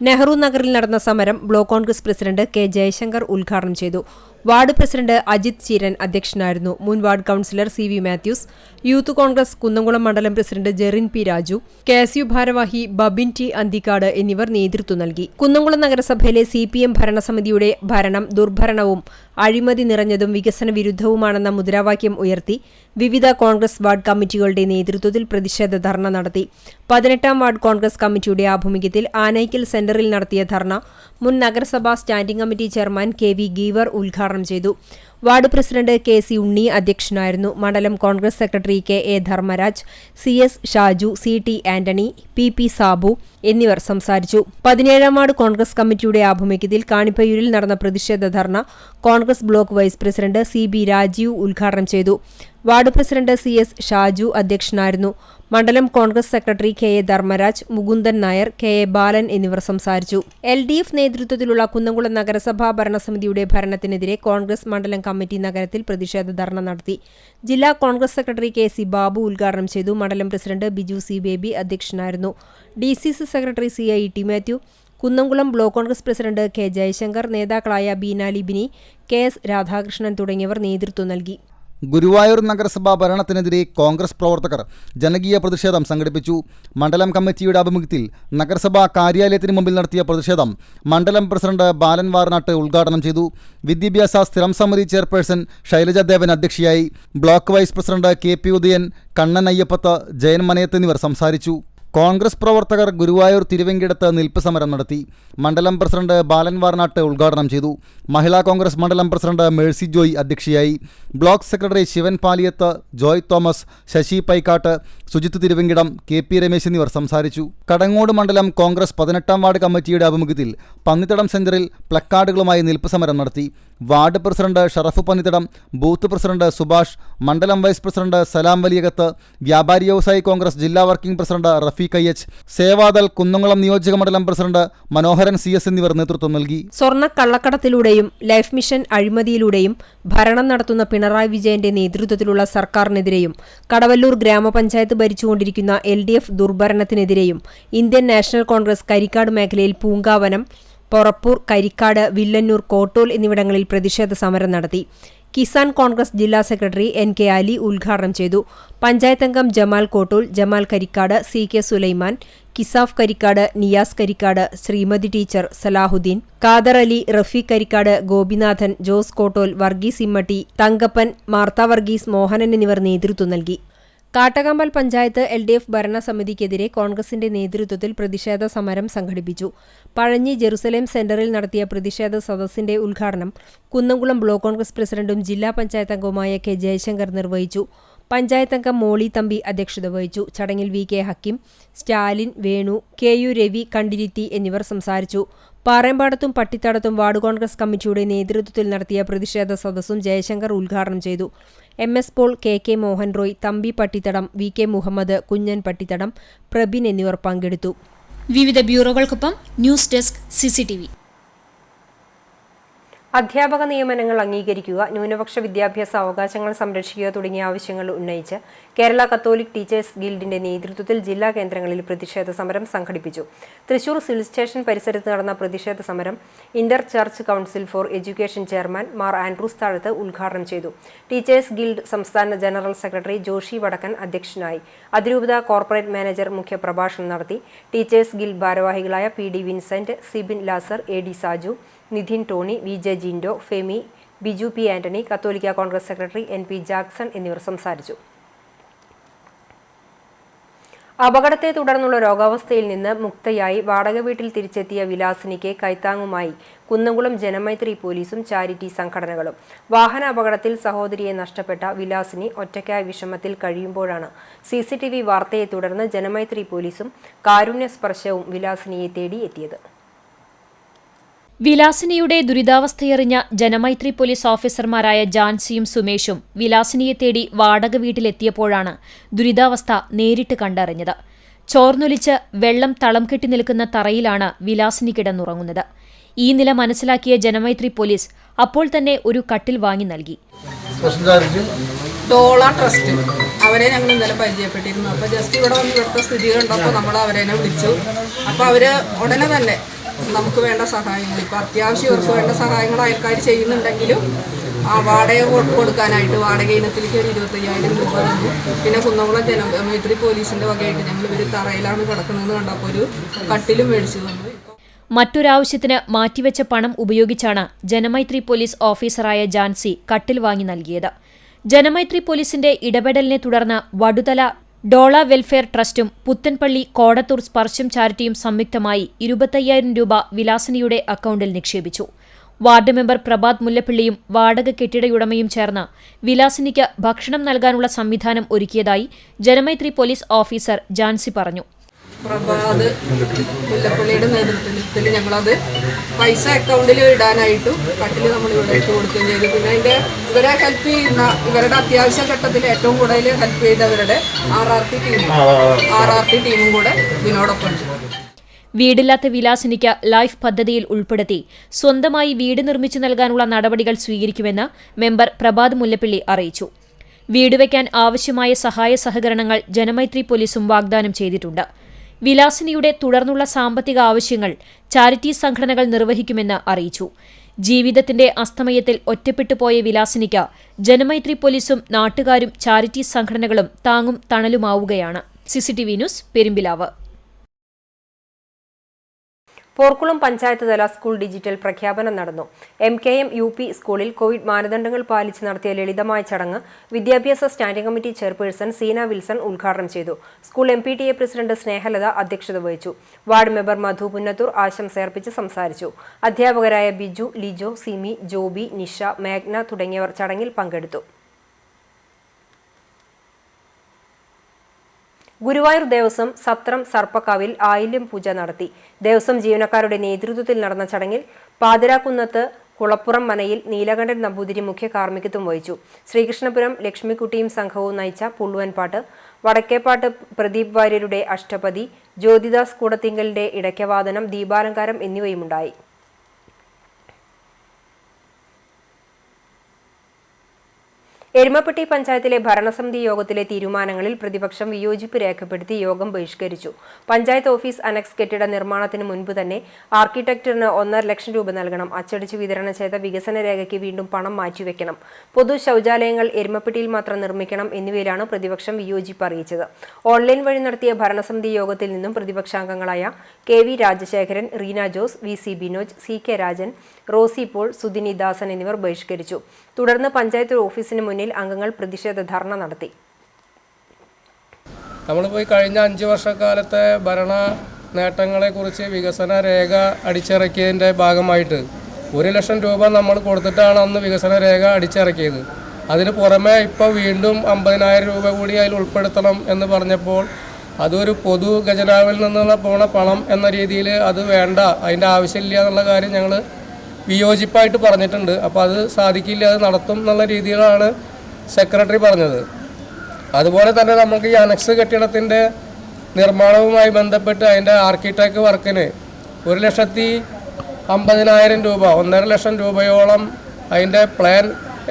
നെഹ്റു നഗറിൽ നടന്ന സമരം block Congress president K. Jayasankar ഉദ്ഘാടനം ചെയ്തു. വാർഡ് പ്രസിഡന്റ് അജിത് ചീരൻ അധ്യക്ഷനായിരുന്നു. മുൻ ward councillor CV Mathews, youth Congress Kunnamkulam മണ്ഡലം president Jerin P. Raju, KSU ഭാരവാഹി ബബിൻ T. അന്തിക്കാട് എന്നിവർ നേതൃത്വം നൽകി. കുന്നംകുളം നഗരസഭയിലെ CPM ഭരണസമിതിയുടെ ഭരണം ദുർഭരണവും അഴിമതി നിറഞ്ഞതും വികസന വിരുദ്ധവുമാണെന്ന മുദ്രാവാക്യം ഉയർത്തി വിവിധ കോൺഗ്രസ് വാർഡ് കമ്മിറ്റികളുടെ നേതൃത്വത്തിൽ പ്രതിഷേധ ധർണ നടത്തി. 18-ാം വാർഡ് കോൺഗ്രസ് കമ്മിറ്റിയുടെ ആഭിമുഖ്യത്തിൽ ആനയ്ക്കൽ സെന്ററിൽ നടത്തിയ ധർണ മുൻ നഗരസഭാ standing committee chairman KV giver ഉദ്ഘാടനം ചെയ്തു. വാർഡ് പ്രസിഡന്റ് KC ഉണ്ണി അധ്യക്ഷനായിരുന്നു. മണ്ഡലം Congress secretary KA Dharmaraj, CS Shaju, CT Antony, PP Sabu എന്നിവർ സംസാരിച്ചു. 17-ാം വാർഡ് കോൺഗ്രസ് കമ്മിറ്റിയുടെ ആഭിമുഖ്യത്തിൽ കാണിപ്പയൂരിൽ നടന്ന പ്രതിഷേധ dharna Congress block vice president CB Rajeev ഉദ്ഘാടനം ചെയ്തു. വാർഡ് പ്രസിഡന്റ് CS ഷാജു അധ്യക്ഷനായിരുന്നു. മണ്ഡലം Congress secretary KA Dharmaraj, Mukundan Nair, KA Balan എന്നിവർ സംസാരിച്ചു. LDF നേതൃത്വത്തിലുള്ള കുന്നംകുളം നഗരസഭാ ഭരണസമിതിയുടെ ഭരണത്തിനെതിരെ കോൺഗ്രസ് മണ്ഡലം കമ്മിറ്റി നഗരത്തിൽ പ്രതിഷേധ ധർണ നടത്തി. ജില്ലാ കോൺഗ്രസ് സെക്രട്ടറി KC ബാബു ഉദ്ഘാടനം ചെയ്തു. മണ്ഡലം പ്രസിഡന്റ് ബിജു C. ബേബി അധ്യക്ഷനായിരുന്നു. DCC secretary CI T. Mathew, Kunnamkulam block Congress president K. Jaishankar, നേതാക്കളായ ബീന ലിബിനി, KS രാധാകൃഷ്ണൻ തുടങ്ങിയവർ നേതൃത്വം നൽകി. ഗുരുവായൂർ നഗരസഭാ ഭരണത്തിനെതിരെ കോൺഗ്രസ് പ്രവർത്തകർ ജനകീയ പ്രതിഷേധം സംഘടിപ്പിച്ചു. മണ്ഡലം കമ്മിറ്റിയുടെ ആഭിമുഖ്യത്തിൽ നഗരസഭാ കാര്യാലയത്തിന് മുമ്പിൽ നടത്തിയ പ്രതിഷേധം മണ്ഡലം പ്രസിഡന്റ് ബാലൻ വാർനാട്ട് ഉദ്ഘാടനം ചെയ്തു. വിദ്യാഭ്യാസ സ്ഥിരം സമിതി ചെയർപേഴ്സൺ ശൈലജ ദേവൻ അധ്യക്ഷയായി. Block vice president KP Udayan, Kannan Ayyappath, Jayan Manayath എന്നിവർ സംസാരിച്ചു. കോൺഗ്രസ് പ്രവർത്തകർ ഗുരുവായൂർ തിരുവെങ്കിടത്ത് നിൽപ്പ് സമരം നടത്തി. മണ്ഡലം പ്രസിഡന്റ് ബാലൻ വാർനാട്ട് ഉദ്ഘാടനം ചെയ്തു. മഹിളാ കോൺഗ്രസ് മണ്ഡലം പ്രസിഡന്റ് മേഴ്സി ജോയ് അധ്യക്ഷയായി. Block secretary Sivan Paliyath, Joy Thomas, Sasi Paikkattu, Sujith Thiruvenkitam, KP Ramesh എന്നിവർ സംസാരിച്ചു. കടങ്ങോട് മണ്ഡലം കോൺഗ്രസ് 18-ാം വാർഡ് കമ്മിറ്റിയുടെ ആഭിമുഖ്യത്തിൽ പന്നിത്തടം സെന്ററിൽ പ്ലക്കാർഡുകളുമായി നിൽപ്പ് സമരം നടത്തി. Ward president Sharaf Pannithadam, booth president Subhash, മണ്ഡലം വൈസ് പ്രസിഡന്റ് സലാം വലിയകത്ത്, വ്യാപാരി വ്യവസായി കോൺഗ്രസ് ജില്ലാ working president Rafeeq IH, Seva Dal Kunnamkulam നിയോജക മണ്ഡലം പ്രസിഡന്റ് മനോഹരൻ CS എന്നിവർ നേതൃത്വം നൽകി. സ്വർണ്ണ കള്ളക്കടത്തിലൂടെയും ലൈഫ് മിഷൻ അഴിമതിയിലൂടെയും ഭരണം നടത്തുന്ന പിണറായി വിജയന്റെ നേതൃത്വത്തിലുള്ള സർക്കാരിനെതിരെയും കടവല്ലൂർ ഗ്രാമപഞ്ചായത്ത് ഭരിച്ചുകൊണ്ടിരിക്കുന്ന LDF ദുർഭരണത്തിനെതിരെയും ഇന്ത്യൻ നാഷണൽ കോൺഗ്രസ് കരിക്കാട് മേഖലയിൽ പൂങ്കാവനം, പൊറപ്പൂർ, കരിക്കാട്, വില്ലന്നൂർ, കോട്ടൂൽ എന്നിവിടങ്ങളിൽ പ്രതിഷേധ സമരം നടത്തി. കിസാൻ കോൺഗ്രസ് ജില്ലാ സെക്രട്ടറി NK അലി ഉദ്ഘാടനം ചെയ്തു. പഞ്ചായത്ത് അംഗം Jamal Kottool, Jamal Karikkad, CK Sulaiman, Kisaf Karikkad, Niyas Karikkad, Sreemathi teacher, Salahuddin, Khader Ali, Rafeeq Karikkad, Gopinathan, Jose Kottol, Varghese Immatty, Thankappan, Martha Varghese, Mohanan എന്നിവർ നേതൃത്വം നൽകി. കാട്ടകമ്പൽ പഞ്ചായത്ത് LDF ഭരണസമിതിക്കെതിരെ കോൺഗ്രസിന്റെ നേതൃത്വത്തിൽ പ്രതിഷേധ സമരം സംഘടിപ്പിച്ചു. പഴഞ്ഞി ജെറുസലേം സെന്ററിൽ നടത്തിയ പ്രതിഷേധ സദസ്സിന്റെ ഉദ്ഘാടനം കുന്നംകുളം ബ്ലോക്ക് കോൺഗ്രസ് പ്രസിഡന്റും ജില്ലാ പഞ്ചായത്ത് അംഗവുമായ K. ജയശങ്കർ നിർവഹിച്ചു. പഞ്ചായത്ത് അംഗം മോളി തമ്പി അധ്യക്ഷത വഹിച്ചു. ചടങ്ങിൽ VK ഹക്കീം, സ്റ്റാലിൻ, വേണു, KU രവി, കണ്ടിരിത്തി എന്നിവർ സംസാരിച്ചു. പാറേമ്പാടത്തും പട്ടിത്തടത്തും വാർഡ് കോൺഗ്രസ് കമ്മിറ്റിയുടെ നേതൃത്വത്തിൽ നടത്തിയ പ്രതിഷേധ സദസ്സും ജയശങ്കർ ഉദ്ഘാടനം ചെയ്തു. MS Paul, KK Mohan Roy, Thampi Pattithadam, VK Muhammad, Kunjan Pattithadam, Prabin എന്നിവർ പങ്കെടുത്തു. വിവിധ ബ്യൂറോകൾക്കൊപ്പം ന്യൂസ് ഡെസ്ക് CCTV. അധ്യാപക നിയമനങ്ങൾ അംഗീകരിക്കുക, ന്യൂനപക്ഷ വിദ്യാഭ്യാസ അവകാശങ്ങൾ സംരക്ഷിക്കുക തുടങ്ങിയ ആവശ്യങ്ങൾ ഉന്നയിച്ച് കേരള കത്തോലിക് ടീച്ചേഴ്സ് ഗിൽഡിന്റെ നേതൃത്വത്തിൽ ജില്ലാ കേന്ദ്രങ്ങളിൽ പ്രതിഷേധ സമരം സംഘടിപ്പിച്ചു. തൃശൂർ സിവിൽ സ്റ്റേഷൻ പരിസരത്ത് നടന്ന പ്രതിഷേധ സമരം inter church council for education chairman Mar Andrews Thazhath ഉദ്ഘാടനം ചെയ്തു. ടീച്ചേഴ്സ് ഗിൽഡ് സംസ്ഥാന ജനറൽ സെക്രട്ടറി ജോഷി വടക്കൻ അധ്യക്ഷനായി. അതിരൂപത കോർപ്പറേറ്റ് മാനേജർ മുഖ്യപ്രഭാഷണം നടത്തി. ടീച്ചേഴ്സ് ഗിൽഡ് ഭാരവാഹികളായ PD Vincent, Sibin Lazar, AD Saju, Nidhin Tony, VJ Jindo, Femi, Biju P. Antony, കത്തോലിക്ക കോൺഗ്രസ് സെക്രട്ടറി NP ജാക്സൺ എന്നിവർ സംസാരിച്ചു. അപകടത്തെ തുടർന്നുള്ള രോഗാവസ്ഥയിൽ നിന്ന് മുക്തയായി വാടക വീട്ടിൽ തിരിച്ചെത്തിയ വിലാസിനിക്ക് കൈത്താങ്ങുമായി കുന്നംകുളം ജനമൈത്രി പോലീസും ചാരിറ്റി സംഘടനകളും. വാഹന അപകടത്തിൽ സഹോദരിയെ നഷ്ടപ്പെട്ട വിലാസിനി ഒറ്റയ്ക്കായ വിഷമത്തിൽ കഴിയുമ്പോഴാണ് CCTV വാർത്തയെ തുടർന്ന് ജനമൈത്രി പോലീസും കാരുണ്യ സ്പർശവും വിലാസിനിയെ തേടി എത്തിയത്. വിലാസിനിയുടെ ദുരിതാവസ്ഥയറിഞ്ഞ ജനമൈത്രി പോലീസ് ഓഫീസർമാരായ ജാൻസിയും സുമേഷും വിലാസിനിയെ തേടി വാടക വീട്ടിലെത്തിയപ്പോഴാണ് ദുരിതാവസ്ഥ നേരിട്ട് കണ്ടറിഞ്ഞത്. ചോർന്നൊലിച്ച് വെള്ളം തളം കെട്ടി നിൽക്കുന്ന തറയിലാണ് വിലാസിനി കിടന്നുറങ്ങുന്നത്. ഈ നില മനസ്സിലാക്കിയ ജനമൈത്രി പോലീസ് അപ്പോൾ തന്നെ ഒരു കട്ടിൽ വാങ്ങി നൽകി. ഡോള ട്രസ്റ്റ് അവരെ ഞങ്ങൾ ഇന്നലെ പരിചയപ്പെട്ടിരുന്നു. അപ്പോൾ ജസ്റ്റ് ഇവിടെ വന്ന് ഇവിടുത്തെ സ്ഥിതി കണ്ടപ്പോൾ നമ്മൾ അവരെ വിളിച്ചു. അപ്പോൾ അവർ ഉടനെ തന്നെ നമുക്ക് വേണ്ട സഹായങ്ങൾ, ഇപ്പോൾ അത്യാവശ്യം ഇവർക്ക് വേണ്ട സഹായങ്ങൾ അയൽക്കാർ ചെയ്യുന്നുണ്ടെങ്കിലും ആ വാടക കൊടുക്കാനായിട്ട് വാടക ഇനത്തിലേക്ക് ഒരു 25,000 രൂപ തന്നു. പിന്നെ കുന്നംകുളം ജനമൈത്രി പോലീസിൻ്റെ വകയായിട്ട് ഞങ്ങൾ ഇവർ തറയിലാണ് കിടക്കുന്നതെന്ന് കണ്ടപ്പോൾ ഒരു കട്ടിലും മേടിച്ചു തന്നു. മറ്റൊരാവശ്യത്തിന് മാറ്റിവെച്ച പണം ഉപയോഗിച്ചാണ് ജനമൈത്രി പോലീസ് ഓഫീസറായ ജാൻസി കട്ടിൽ വാങ്ങി നൽകിയത്. ജനമൈത്രി പോലീസിന്റെ ഇടപെടലിനെ തുടർന്ന് വടുതല ഡോള വെൽഫെയർ ട്രസ്റ്റും പുത്തൻപള്ളി കോടത്തൂർ സ്പർശം ചാരിറ്റിയും സംയുക്തമായി 25,000 രൂപ വിലാസിനിയുടെ അക്കൗണ്ടിൽ നിക്ഷേപിച്ചു. വാർഡ് മെമ്പർ പ്രഭാത് മുല്ലപ്പള്ളിയും വാടക കെട്ടിടയുടമയും ചേർന്ന് വിലാസിനിക്ക് ഭക്ഷണം നൽകാനുള്ള സംവിധാനം ഒരുക്കിയതായി ജനമൈത്രി പോലീസ് ഓഫീസർ ജാൻസി പറഞ്ഞു. പ്രഭാത് മുല്ലപ്പള്ളിയുടെ നേതൃത്വത്തിൽ ഞങ്ങളത് പൈസ അക്കൗണ്ടിൽ ഇടാനായിട്ടും കട്ടിൽ നമ്മൾ ഇവിടെ ഇട്ട് കൊടുക്കുകയും ചെയ്തു. പിന്നെ അതിൻ്റെ ഇവരെ ഹെൽപ്പ് ചെയ്യുന്ന ഇവരുടെ അത്യാവശ്യ ഘട്ടത്തിൽ ഏറ്റവും കൂടുതൽ ഹെൽപ്പ് ചെയ്തവരുടെ RRT ടീമും കൂടെ ഇതിനോടൊപ്പം ഉണ്ട്. വീടില്ലാത്ത വിലാസിനിക്ക് ലൈഫ് പദ്ധതിയിൽ ഉൾപ്പെടുത്തി സ്വന്തമായി വീട് നിർമ്മിച്ചു നൽകാനുള്ള നടപടികൾ സ്വീകരിക്കുമെന്ന് മെമ്പർ പ്രഭാത് മുല്ലപ്പള്ളി അറിയിച്ചു. വീട് വയ്ക്കാൻ ആവശ്യമായ സഹായ സഹകരണങ്ങൾ ജനമൈത്രി പോലീസും വാഗ്ദാനം ചെയ്തിട്ടുണ്ട്. വിലാസിനിയുടെ തുടർന്നുള്ള സാമ്പത്തിക ആവശ്യങ്ങൾ ചാരിറ്റി സംഘടനകൾ നിർവഹിക്കുമെന്ന് അറിയിച്ചു. ജീവിതത്തിന്റെ അസ്തമയത്തിൽ ഒറ്റപ്പെട്ടുപോയ വിലാസിനിക്ക് ജനമൈത്രി പോലീസും നാട്ടുകാരും ചാരിറ്റി സംഘടനകളും താങ്ങും തണലുമാവുകയാണ്. CCTV news, Perumpilavu. പോർക്കുളം പഞ്ചായത്ത് തല സ്കൂൾ ഡിജിറ്റൽ പ്രഖ്യാപനം നടന്നു. MKM UP സ്കൂളിൽ കോവിഡ് മാനദണ്ഡങ്ങൾ പാലിച്ച് നടത്തിയ ലളിതമായ ചടങ്ങ് വിദ്യാഭ്യാസ standing committee chairperson Seena Wilson ഉദ്ഘാടനം ചെയ്തു. സ്കൂൾ MPTA പ്രസിഡന്റ് സ്നേഹലത അധ്യക്ഷത വഹിച്ചു. വാർഡ് മെമ്പർ മധു പുന്നത്തൂർ ആശംസയർപ്പിച്ച് സംസാരിച്ചു. അധ്യാപകരായ ബിജു, ലിജോ, സിമി, ജോബി, നിഷ, മേഘ്ന തുടങ്ങിയവർ ചടങ്ങിൽ പങ്കെടുത്തു. ഗുരുവായൂർ ദേവസ്വം സത്രം സർപ്പക്കാവിൽ ആയില്യം പൂജ നടത്തി. ദേവസ്വം ജീവനക്കാരുടെ നേതൃത്വത്തിൽ നടന്ന ചടങ്ങിൽ പാതിരാക്കുന്നത്ത് കുളപ്പുറം മനയിൽ നീലകണ്ഠൻ നമ്പൂതിരി മുഖ്യ കാർമ്മികത്വം വഹിച്ചു. ശ്രീകൃഷ്ണപുരം ലക്ഷ്മിക്കുട്ടിയും സംഘവും നയിച്ച പുള്ളുവൻപാട്ട്, വടക്കേപ്പാട്ട് പ്രദീപ് വാര്യരുടെ അഷ്ടപതി, ജ്യോതിദാസ് കൂടത്തിങ്കലിന്റെ ഇടയ്ക്കവാദനം, ദീപാലങ്കാരം എന്നിവയുമുണ്ടായി. എരുമപ്പെട്ടി പഞ്ചായത്തിലെ ഭരണസമിതി യോഗത്തിലെ തീരുമാനങ്ങളിൽ പ്രതിപക്ഷം വിയോജിപ്പ് രേഖപ്പെടുത്തി യോഗം ബഹിഷ്കരിച്ചു. പഞ്ചായത്ത് ഓഫീസ് അനക്സ് കെട്ടിട നിർമ്മാണത്തിന് മുൻപ് തന്നെ ആർക്കിടെക്ചറിന് 1.5 ലക്ഷം രൂപ നൽകണം. അച്ചടിച്ച് വിതരണം ചെയ്ത വികസന രേഖയ്ക്ക് വീണ്ടും പണം മാറ്റിവെക്കണം. പൊതു ശൌചാലയങ്ങൾ എരുമപ്പെട്ടിയിൽ മാത്രം നിർമ്മിക്കണം എന്നിവയിലാണ് പ്രതിപക്ഷം വിയോജിപ്പ് അറിയിച്ചത്. ഓൺലൈൻ വഴി നടത്തിയ ഭരണസമിതി യോഗത്തിൽ നിന്നും പ്രതിപക്ഷാംഗങ്ങളായ KV Rajasekharan, Reena Jose, VC Binoj, CK Rajan, Rosy Paul, Sudhini Dasan എന്നിവർ ബഹിഷ്കരിച്ചു. തുടർന്ന് പഞ്ചായത്ത് ഓഫീസിന് മുന്നിൽ അംഗങ്ങൾ പ്രതിഷേധ ധർണ നടത്തി. നമ്മളിപ്പോൾ കഴിഞ്ഞ 5 വർഷക്കാലത്തെ ഭരണ നേട്ടങ്ങളെക്കുറിച്ച് വികസന രേഖ അടിച്ചിറക്കിയതിൻ്റെ ഭാഗമായിട്ട് 1 ലക്ഷം രൂപ നമ്മൾ കൊടുത്തിട്ടാണ് അന്ന് വികസന രേഖ അടിച്ചിറക്കിയത്. അതിന് പുറമെ ഇപ്പോൾ വീണ്ടും 50,000 രൂപ കൂടി അതിൽ ഉൾപ്പെടുത്തണം എന്ന് പറഞ്ഞപ്പോൾ അതൊരു പൊതു ഖജനാവിൽ നിന്നുള്ള പോണ പണം എന്ന രീതിയിൽ അത് വേണ്ട, അതിൻ്റെ ആവശ്യമില്ല എന്നുള്ള കാര്യം ഞങ്ങൾ വിയോജിപ്പായിട്ട് പറഞ്ഞിട്ടുണ്ട്. അപ്പോൾ അത് സാധിക്കില്ല, അത് നടത്തും എന്നുള്ള രീതിയിലാണ് സെക്രട്ടറി പറഞ്ഞത്. അതുപോലെ തന്നെ നമുക്ക് ഈ അനക്സ് കെട്ടിടത്തിൻ്റെ നിർമ്മാണവുമായി ബന്ധപ്പെട്ട് അതിൻ്റെ ആർക്കിടെക്ട് വർക്കിന് 1,50,000 രൂപ, 1.5 ലക്ഷം രൂപയോളം അതിൻ്റെ പ്ലാൻ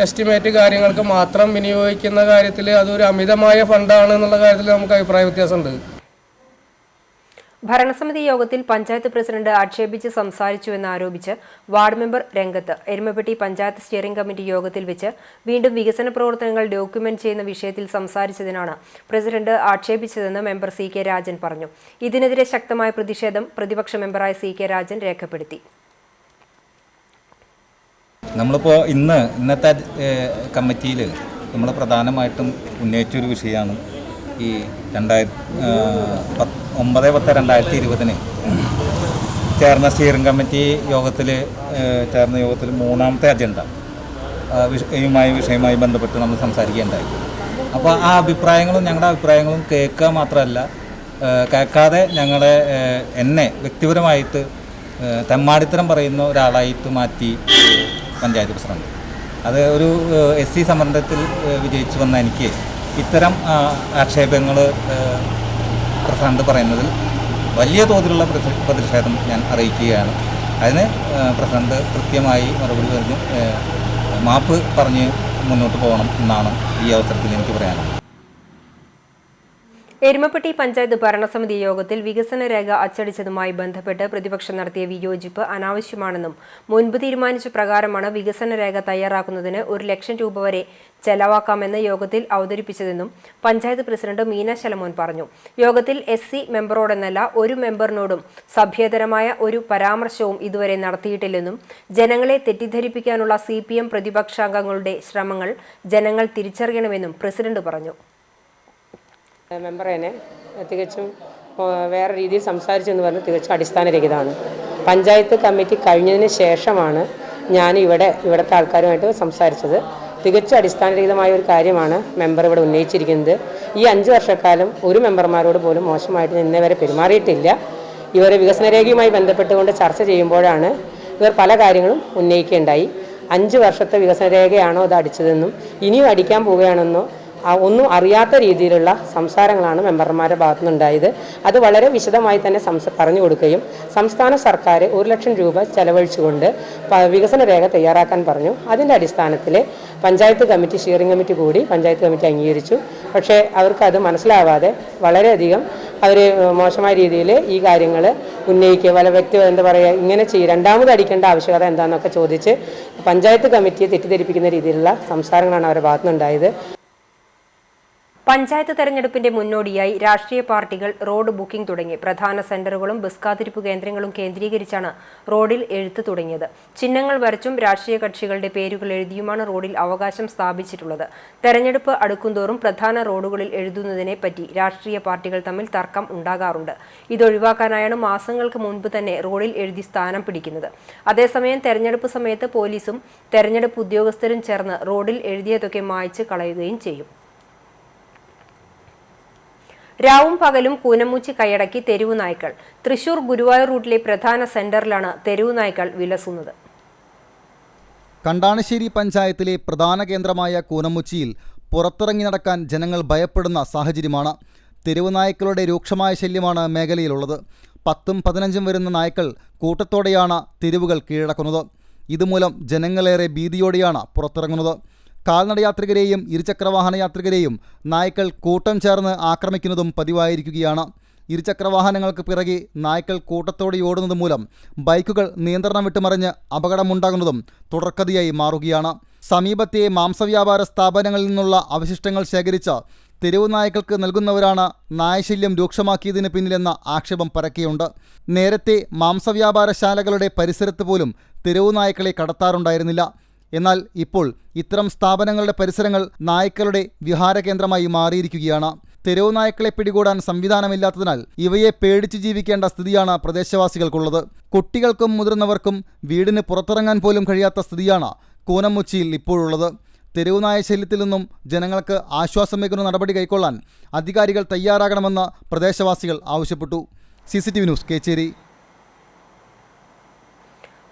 എസ്റ്റിമേറ്റ് കാര്യങ്ങൾക്ക് മാത്രം വിനിയോഗിക്കുന്ന കാര്യത്തിൽ അതൊരു അമിതമായ ഫണ്ടാണ് എന്നുള്ള കാര്യത്തിൽ നമുക്ക് അഭിപ്രായ വ്യത്യാസമുണ്ട്. ഭരണസമിതി യോഗത്തിൽ പഞ്ചായത്ത് പ്രസിഡന്റ് ആക്ഷേപിച്ച് സംസാരിച്ചുവെന്നാരോപിച്ച് വാർഡ് മെമ്പർ രംഗത്ത്. എരുമപ്പെട്ടി പഞ്ചായത്ത് സ്റ്റിയറിംഗ് കമ്മിറ്റി യോഗത്തിൽ വെച്ച് വീണ്ടും വികസന പ്രവർത്തനങ്ങൾ ഡോക്യുമെന്റ് ചെയ്യുന്ന വിഷയത്തിൽ സംസാരിച്ചതിനാണ് പ്രസിഡന്റ് ആക്ഷേപിച്ചതെന്ന് മെമ്പർ CK രാജൻ പറഞ്ഞു. ഇതിനെതിരെ ശക്തമായ പ്രതിഷേധം പ്രതിപക്ഷ മെമ്പറായ CK രാജൻ രേഖപ്പെടുത്തി. നമ്മളിപ്പോൾ ഇന്നത്തെ കമ്മിറ്റിയിൽ നമ്മൾ പ്രധാനമായിട്ടും ഉന്നയിച്ചൊരു വിഷയമാണ് ഈ 9/10/2020 ചേർന്ന സ്റ്റിയറിംഗ് കമ്മിറ്റി ചേർന്ന യോഗത്തിൽ 3ാമത്തെ അജണ്ട വിഷയവുമായി ബന്ധപ്പെട്ട് നമ്മൾ സംസാരിക്കുകയുണ്ടായി. അപ്പോൾ ആ അഭിപ്രായങ്ങളും ഞങ്ങളുടെ അഭിപ്രായങ്ങളും കേൾക്കുക മാത്രമല്ല, കേൾക്കാതെ എന്നെ വ്യക്തിപരമായിട്ട് തെമ്മാടിത്തരം പറയുന്ന ഒരാളായിട്ട് മാറ്റി പഞ്ചായത്ത് പ്രസിഡന്റ്. അത് ഒരു SC സമരത്തിൽ വിജയിച്ചു വന്ന എനിക്ക് ഇത്തരം ആക്ഷേപങ്ങൾ പ്രസിഡന്റ് പറയുന്നതിൽ വലിയ തോതിലുള്ള പ്രതിഷേധം ഞാൻ അറിയിക്കുകയാണ്. അതിന് പ്രസിഡന്റ് കൃത്യമായി മറുപടി പറഞ്ഞ് മാപ്പ് പറഞ്ഞ് മുന്നോട്ട് പോകണം എന്നാണ് ഈ അവസരത്തിൽ എനിക്ക് പറയാനുള്ളത്. എരുമപ്പെട്ടി പഞ്ചായത്ത് ഭരണസമിതി യോഗത്തിൽ വികസന രേഖ അച്ചടിച്ചതുമായി ബന്ധപ്പെട്ട് പ്രതിപക്ഷം നടത്തിയ വിയോജിപ്പ് അനാവശ്യമാണെന്നും മുൻപ് തീരുമാനിച്ച പ്രകാരമാണ് വികസന രേഖ തയ്യാറാക്കുന്നതിന് 1 ലക്ഷം രൂപ വരെ ചെലവാക്കാമെന്ന് യോഗത്തിൽ അവതരിപ്പിച്ചതെന്നും പഞ്ചായത്ത് പ്രസിഡന്റ് മീന ശലമോൻ പറഞ്ഞു. യോഗത്തിൽ SC മെമ്പറോടെന്നല്ല ഒരു മെമ്പറിനോടും സഭ്യതരമായ ഒരു പരാമർശവും ഇതുവരെ നടത്തിയിട്ടില്ലെന്നും ജനങ്ങളെ തെറ്റിദ്ധരിപ്പിക്കാനുള്ള CPM പ്രതിപക്ഷാംഗങ്ങളുടെ ശ്രമങ്ങൾ ജനങ്ങൾ തിരിച്ചറിയണമെന്നും പ്രസിഡന്റ് പറഞ്ഞു. മെമ്പറേനെ തികച്ചും വേറെ രീതിയിൽ സംസാരിച്ചെന്ന് പറഞ്ഞ് തികച്ചും അടിസ്ഥാനരഹിതമാണ്. പഞ്ചായത്ത് കമ്മിറ്റി കഴിഞ്ഞതിന് ശേഷമാണ് ഞാൻ ഇവിടുത്തെ ആൾക്കാരുമായിട്ട് സംസാരിച്ചത്. തികച്ചും അടിസ്ഥാനരഹിതമായ ഒരു കാര്യമാണ് മെമ്പർ ഇവിടെ ഉന്നയിച്ചിരിക്കുന്നത്. ഈ 5 വർഷക്കാലം ഒരു മെമ്പർമാരോട് പോലും മോശമായിട്ട് ഇന്നേ വരെ പെരുമാറിയിട്ടില്ല. ഇവർ വികസനരേഖയുമായി ബന്ധപ്പെട്ടുകൊണ്ട് ചർച്ച ചെയ്യുമ്പോഴാണ് ഇവർ പല കാര്യങ്ങളും ഉന്നയിക്കുകയുണ്ടായി. 5 വർഷത്തെ വികസനരേഖയാണോ അത് അടിച്ചതെന്നും ഇനിയും അടിക്കാൻ പോവുകയാണെന്നോ ഒന്നും അറിയാത്ത രീതിയിലുള്ള സംസാരങ്ങളാണ് മെമ്പർമാരുടെ ഭാഗത്തുനിന്നുണ്ടായത്. അത് വളരെ വിശദമായി തന്നെ പറഞ്ഞു കൊടുക്കുകയും സംസ്ഥാന സർക്കാർ 1 ലക്ഷം രൂപ ചെലവഴിച്ചുകൊണ്ട് വികസന രേഖ തയ്യാറാക്കാൻ പറഞ്ഞു. അതിൻ്റെ അടിസ്ഥാനത്തിൽ പഞ്ചായത്ത് കമ്മിറ്റി സ്റ്റിയറിംഗ് കമ്മിറ്റി കൂടി പഞ്ചായത്ത് കമ്മിറ്റി അംഗീകരിച്ചു. പക്ഷേ അവർക്കത് മനസ്സിലാവാതെ വളരെയധികം അവർ മോശമായ രീതിയിൽ ഈ കാര്യങ്ങൾ ഉന്നയിക്കുക, പല എന്താ പറയുക, ഇങ്ങനെ രണ്ടാമത് അടിക്കേണ്ട ആവശ്യകത എന്താണെന്നൊക്കെ ചോദിച്ച് പഞ്ചായത്ത് കമ്മിറ്റിയെ തെറ്റിദ്ധരിപ്പിക്കുന്ന രീതിയിലുള്ള സംസാരങ്ങളാണ് അവരുടെ ഭാഗത്തുനിന്നുണ്ടായത്. പഞ്ചായത്ത് തെരഞ്ഞെടുപ്പിന്റെ മുന്നോടിയായി രാഷ്ട്രീയ പാർട്ടികൾ റോഡ് ബുക്കിംഗ് തുടങ്ങി. പ്രധാന സെന്ററുകളും ബസ് കാത്തിരിപ്പ് കേന്ദ്രങ്ങളും കേന്ദ്രീകരിച്ചാണ് റോഡിൽ എഴുത്ത് തുടങ്ങിയത്. ചിഹ്നങ്ങൾ വരച്ചും രാഷ്ട്രീയ കക്ഷികളുടെ പേരുകൾ എഴുതിയുമാണ് റോഡിൽ അവകാശം സ്ഥാപിച്ചിട്ടുള്ളത്. തെരഞ്ഞെടുപ്പ് അടുക്കുന്തോറും പ്രധാന റോഡുകളിൽ എഴുതുന്നതിനെ പറ്റി രാഷ്ട്രീയ പാർട്ടികൾ തമ്മിൽ തർക്കം ഉണ്ടാകാറുണ്ട്. ഇതൊഴിവാക്കാനായാണ് മാസങ്ങൾക്ക് മുൻപ് തന്നെ റോഡിൽ എഴുതി സ്ഥാനം പിടിക്കുന്നത്. അതേസമയം തെരഞ്ഞെടുപ്പ് സമയത്ത് പോലീസും തെരഞ്ഞെടുപ്പ് ഉദ്യോഗസ്ഥരും ചേർന്ന് റോഡിൽ എഴുതിയതൊക്കെ മായ്ച്ച് കളയുകയും ചെയ്യും. രാവും പകലും കൂനമൂച്ചി കൈയടക്കി തെരുവു നായ്ക്കൾ. തൃശൂർ ഗുരുവായൂർ റൂട്ടിലെ പ്രധാന സെന്ററിലാണ് തെരുവു നായ്ക്കൾ വിലസുന്നത്. കണ്ടാണശ്ശേരി പഞ്ചായത്തിലെ പ്രധാന കേന്ദ്രമായ കൂനമുച്ചിയിൽ പുറത്തിറങ്ങി നടക്കാൻ ജനങ്ങൾ ഭയപ്പെടുന്ന സാഹചര്യമാണ്. തെരുവു നായ്ക്കളുടെ രൂക്ഷമായ ശല്യമാണ് മേഖലയിലുള്ളത്. 10ഉം 15ഉം വരുന്ന നായ്ക്കൾ കൂട്ടത്തോടെയാണ് തെരുവുകൾ കീഴടക്കുന്നത്. ഇതുമൂലം ജനങ്ങളേറെ ഭീതിയോടെയാണ് പുറത്തിറങ്ങുന്നത്. കാൽനടയാത്രികരെയും ഇരുചക്രവാഹന യാത്രികരെയും നായ്ക്കൾ കൂട്ടം ചേർന്ന് ആക്രമിക്കുന്നതും പതിവായിരിക്കുകയാണ്. ഇരുചക്രവാഹനങ്ങൾക്ക് പിറകെ നായ്ക്കൾ കൂട്ടത്തോടെ ഓടുന്നത് മൂലം ബൈക്കുകൾ നിയന്ത്രണം വിട്ടുമറിഞ്ഞ് അപകടമുണ്ടാകുന്നതും തുടർക്കഥയായി മാറുകയാണ്. സമീപത്തെ മാംസവ്യാപാര സ്ഥാപനങ്ങളിൽ നിന്നുള്ള അവശിഷ്ടങ്ങൾ ശേഖരിച്ച് തെരുവു നായ്ക്കൾക്ക് നൽകുന്നവരാണ് നായശല്യം രൂക്ഷമാക്കിയതിന് പിന്നിലെന്ന ആക്ഷേപം പരക്കെയുണ്ട്. നേരത്തെ മാംസവ്യാപാരശാലകളുടെ പരിസരത്ത് പോലും തെരുവു നായ്ക്കളെ കടത്താറുണ്ടായിരുന്നില്ല. എന്നാൽ ഇപ്പോൾ ഇത്തരം സ്ഥാപനങ്ങളുടെ പരിസരങ്ങൾ നായ്ക്കളുടെ വിഹാരകേന്ദ്രമായി മാറിയിരിക്കുകയാണ്. തെരുവു നായ്ക്കളെ പിടികൂടാൻ സംവിധാനമില്ലാത്തതിനാൽ ഇവയെ പേടിച്ച് ജീവിക്കേണ്ട സ്ഥിതിയാണ് പ്രദേശവാസികൾക്കുള്ളത്. കുട്ടികൾക്കും മുതിർന്നവർക്കും വീടിന് പുറത്തിറങ്ങാൻ പോലും കഴിയാത്ത സ്ഥിതിയാണ് കൂനമുച്ചിയിൽ ഇപ്പോഴുള്ളത്. തെരുവുനായ ശല്യത്തിൽ നിന്നും ജനങ്ങൾക്ക് ആശ്വാസമേകുന്ന നടപടി കൈക്കൊള്ളാൻ അധികാരികൾ തയ്യാറാകണമെന്ന് പ്രദേശവാസികൾ ആവശ്യപ്പെട്ടു. CCTV news, Kecheri.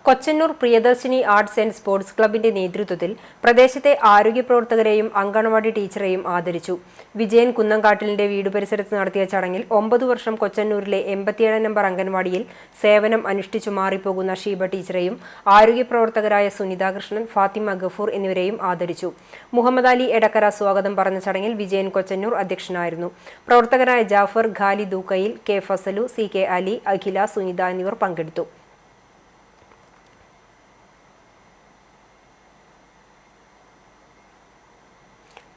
Kochannur Priyadarshini arts and sports ക്ലബിന്റെ നേതൃത്വത്തിൽ പ്രദേശത്തെ ആരോഗ്യ പ്രവർത്തകരെയും അങ്കണവാടി ടീച്ചറെയും ആദരിച്ചു. വിജയൻ കുന്നംകാട്ടിലിന്റെ വീട് പരിസരത്ത് നടത്തിയ ചടങ്ങിൽ 9 വർഷം കൊച്ചന്നൂരിലെ 87 നമ്പർ അംഗൻവാടിയിൽ സേവനം അനുഷ്ഠിച്ചു മാറിപ്പോകുന്ന ഷീബ ടീച്ചറെയും ആരോഗ്യ പ്രവർത്തകരായ സുനിത കൃഷ്ണൻ, ഫാത്തിമ ഗഫൂർ എന്നിവരെയും ആദരിച്ചു. മുഹമ്മദ് അലി എടക്കര സ്വാഗതം പറഞ്ഞ ചടങ്ങിൽ വിജയൻ കൊച്ചന്നൂർ അധ്യക്ഷനായിരുന്നു. പ്രവർത്തകരായ ജാഫർ, ഖാലി ദൂക്കയിൽ, കെ ഫസലു, CK അലി, അഖില, സുനിത എന്നിവർ പങ്കെടുത്തു.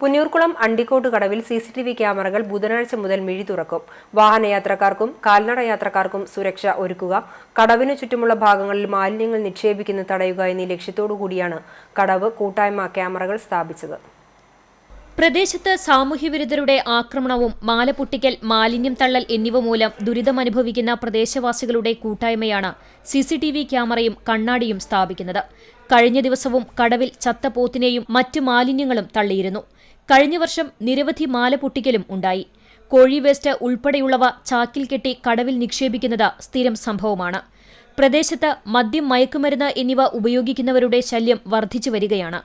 പുന്നൂർക്കുളം അണ്ടിക്കോട്ട് കടവിൽ CCTV ക്യാമറകൾ ബുധനാഴ്ച മുതൽ മിഴി തുറക്കും. വാഹനയാത്രക്കാർക്കും കാൽനട യാത്രക്കാർക്കും സുരക്ഷ ഒരുക്കുക, കടവിനു ചുറ്റുമുള്ള ഭാഗങ്ങളിൽ മാലിന്യങ്ങൾ നിക്ഷേപിക്കുന്നത് തടയുക എന്നീ ലക്ഷ്യത്തോടു കൂടിയാണ് കടവ് കൂട്ടായ്മ ക്യാമറകൾ സ്ഥാപിച്ചത്. പ്രദേശത്ത് സാമൂഹ്യവിരുദ്ധരുടെ ആക്രമണവും മാല പൊട്ടിക്കൽ, മാലിന്യം തള്ളൽ എന്നിവ മൂലം ദുരിതമനുഭവിക്കുന്ന പ്രദേശവാസികളുടെ കൂട്ടായ്മയാണ് CCTV ക്യാമറയും കണ്ണാടിയും സ്ഥാപിക്കുന്നത്. കഴിഞ്ഞ ദിവസവും കടവിൽ ചത്ത പോത്തിനെയും മറ്റ് മാലിന്യങ്ങളും തള്ളിയിരുന്നു. കഴിഞ്ഞ വർഷം നിരവധി മാല പൊട്ടിക്കലും ഉണ്ടായി. കോഴി വേസ്റ്റ് ഉൾപ്പെടെയുള്ളവ ചാക്കിൽ കെട്ടി കടവിൽ നിക്ഷേപിക്കുന്നത് സ്ഥിരം സംഭവമാണ്. പ്രദേശത്ത് മദ്യം, മയക്കുമരുന്ന് എന്നിവ ഉപയോഗിക്കുന്നവരുടെ ശല്യം വർദ്ധിച്ചു വരികയാണ്.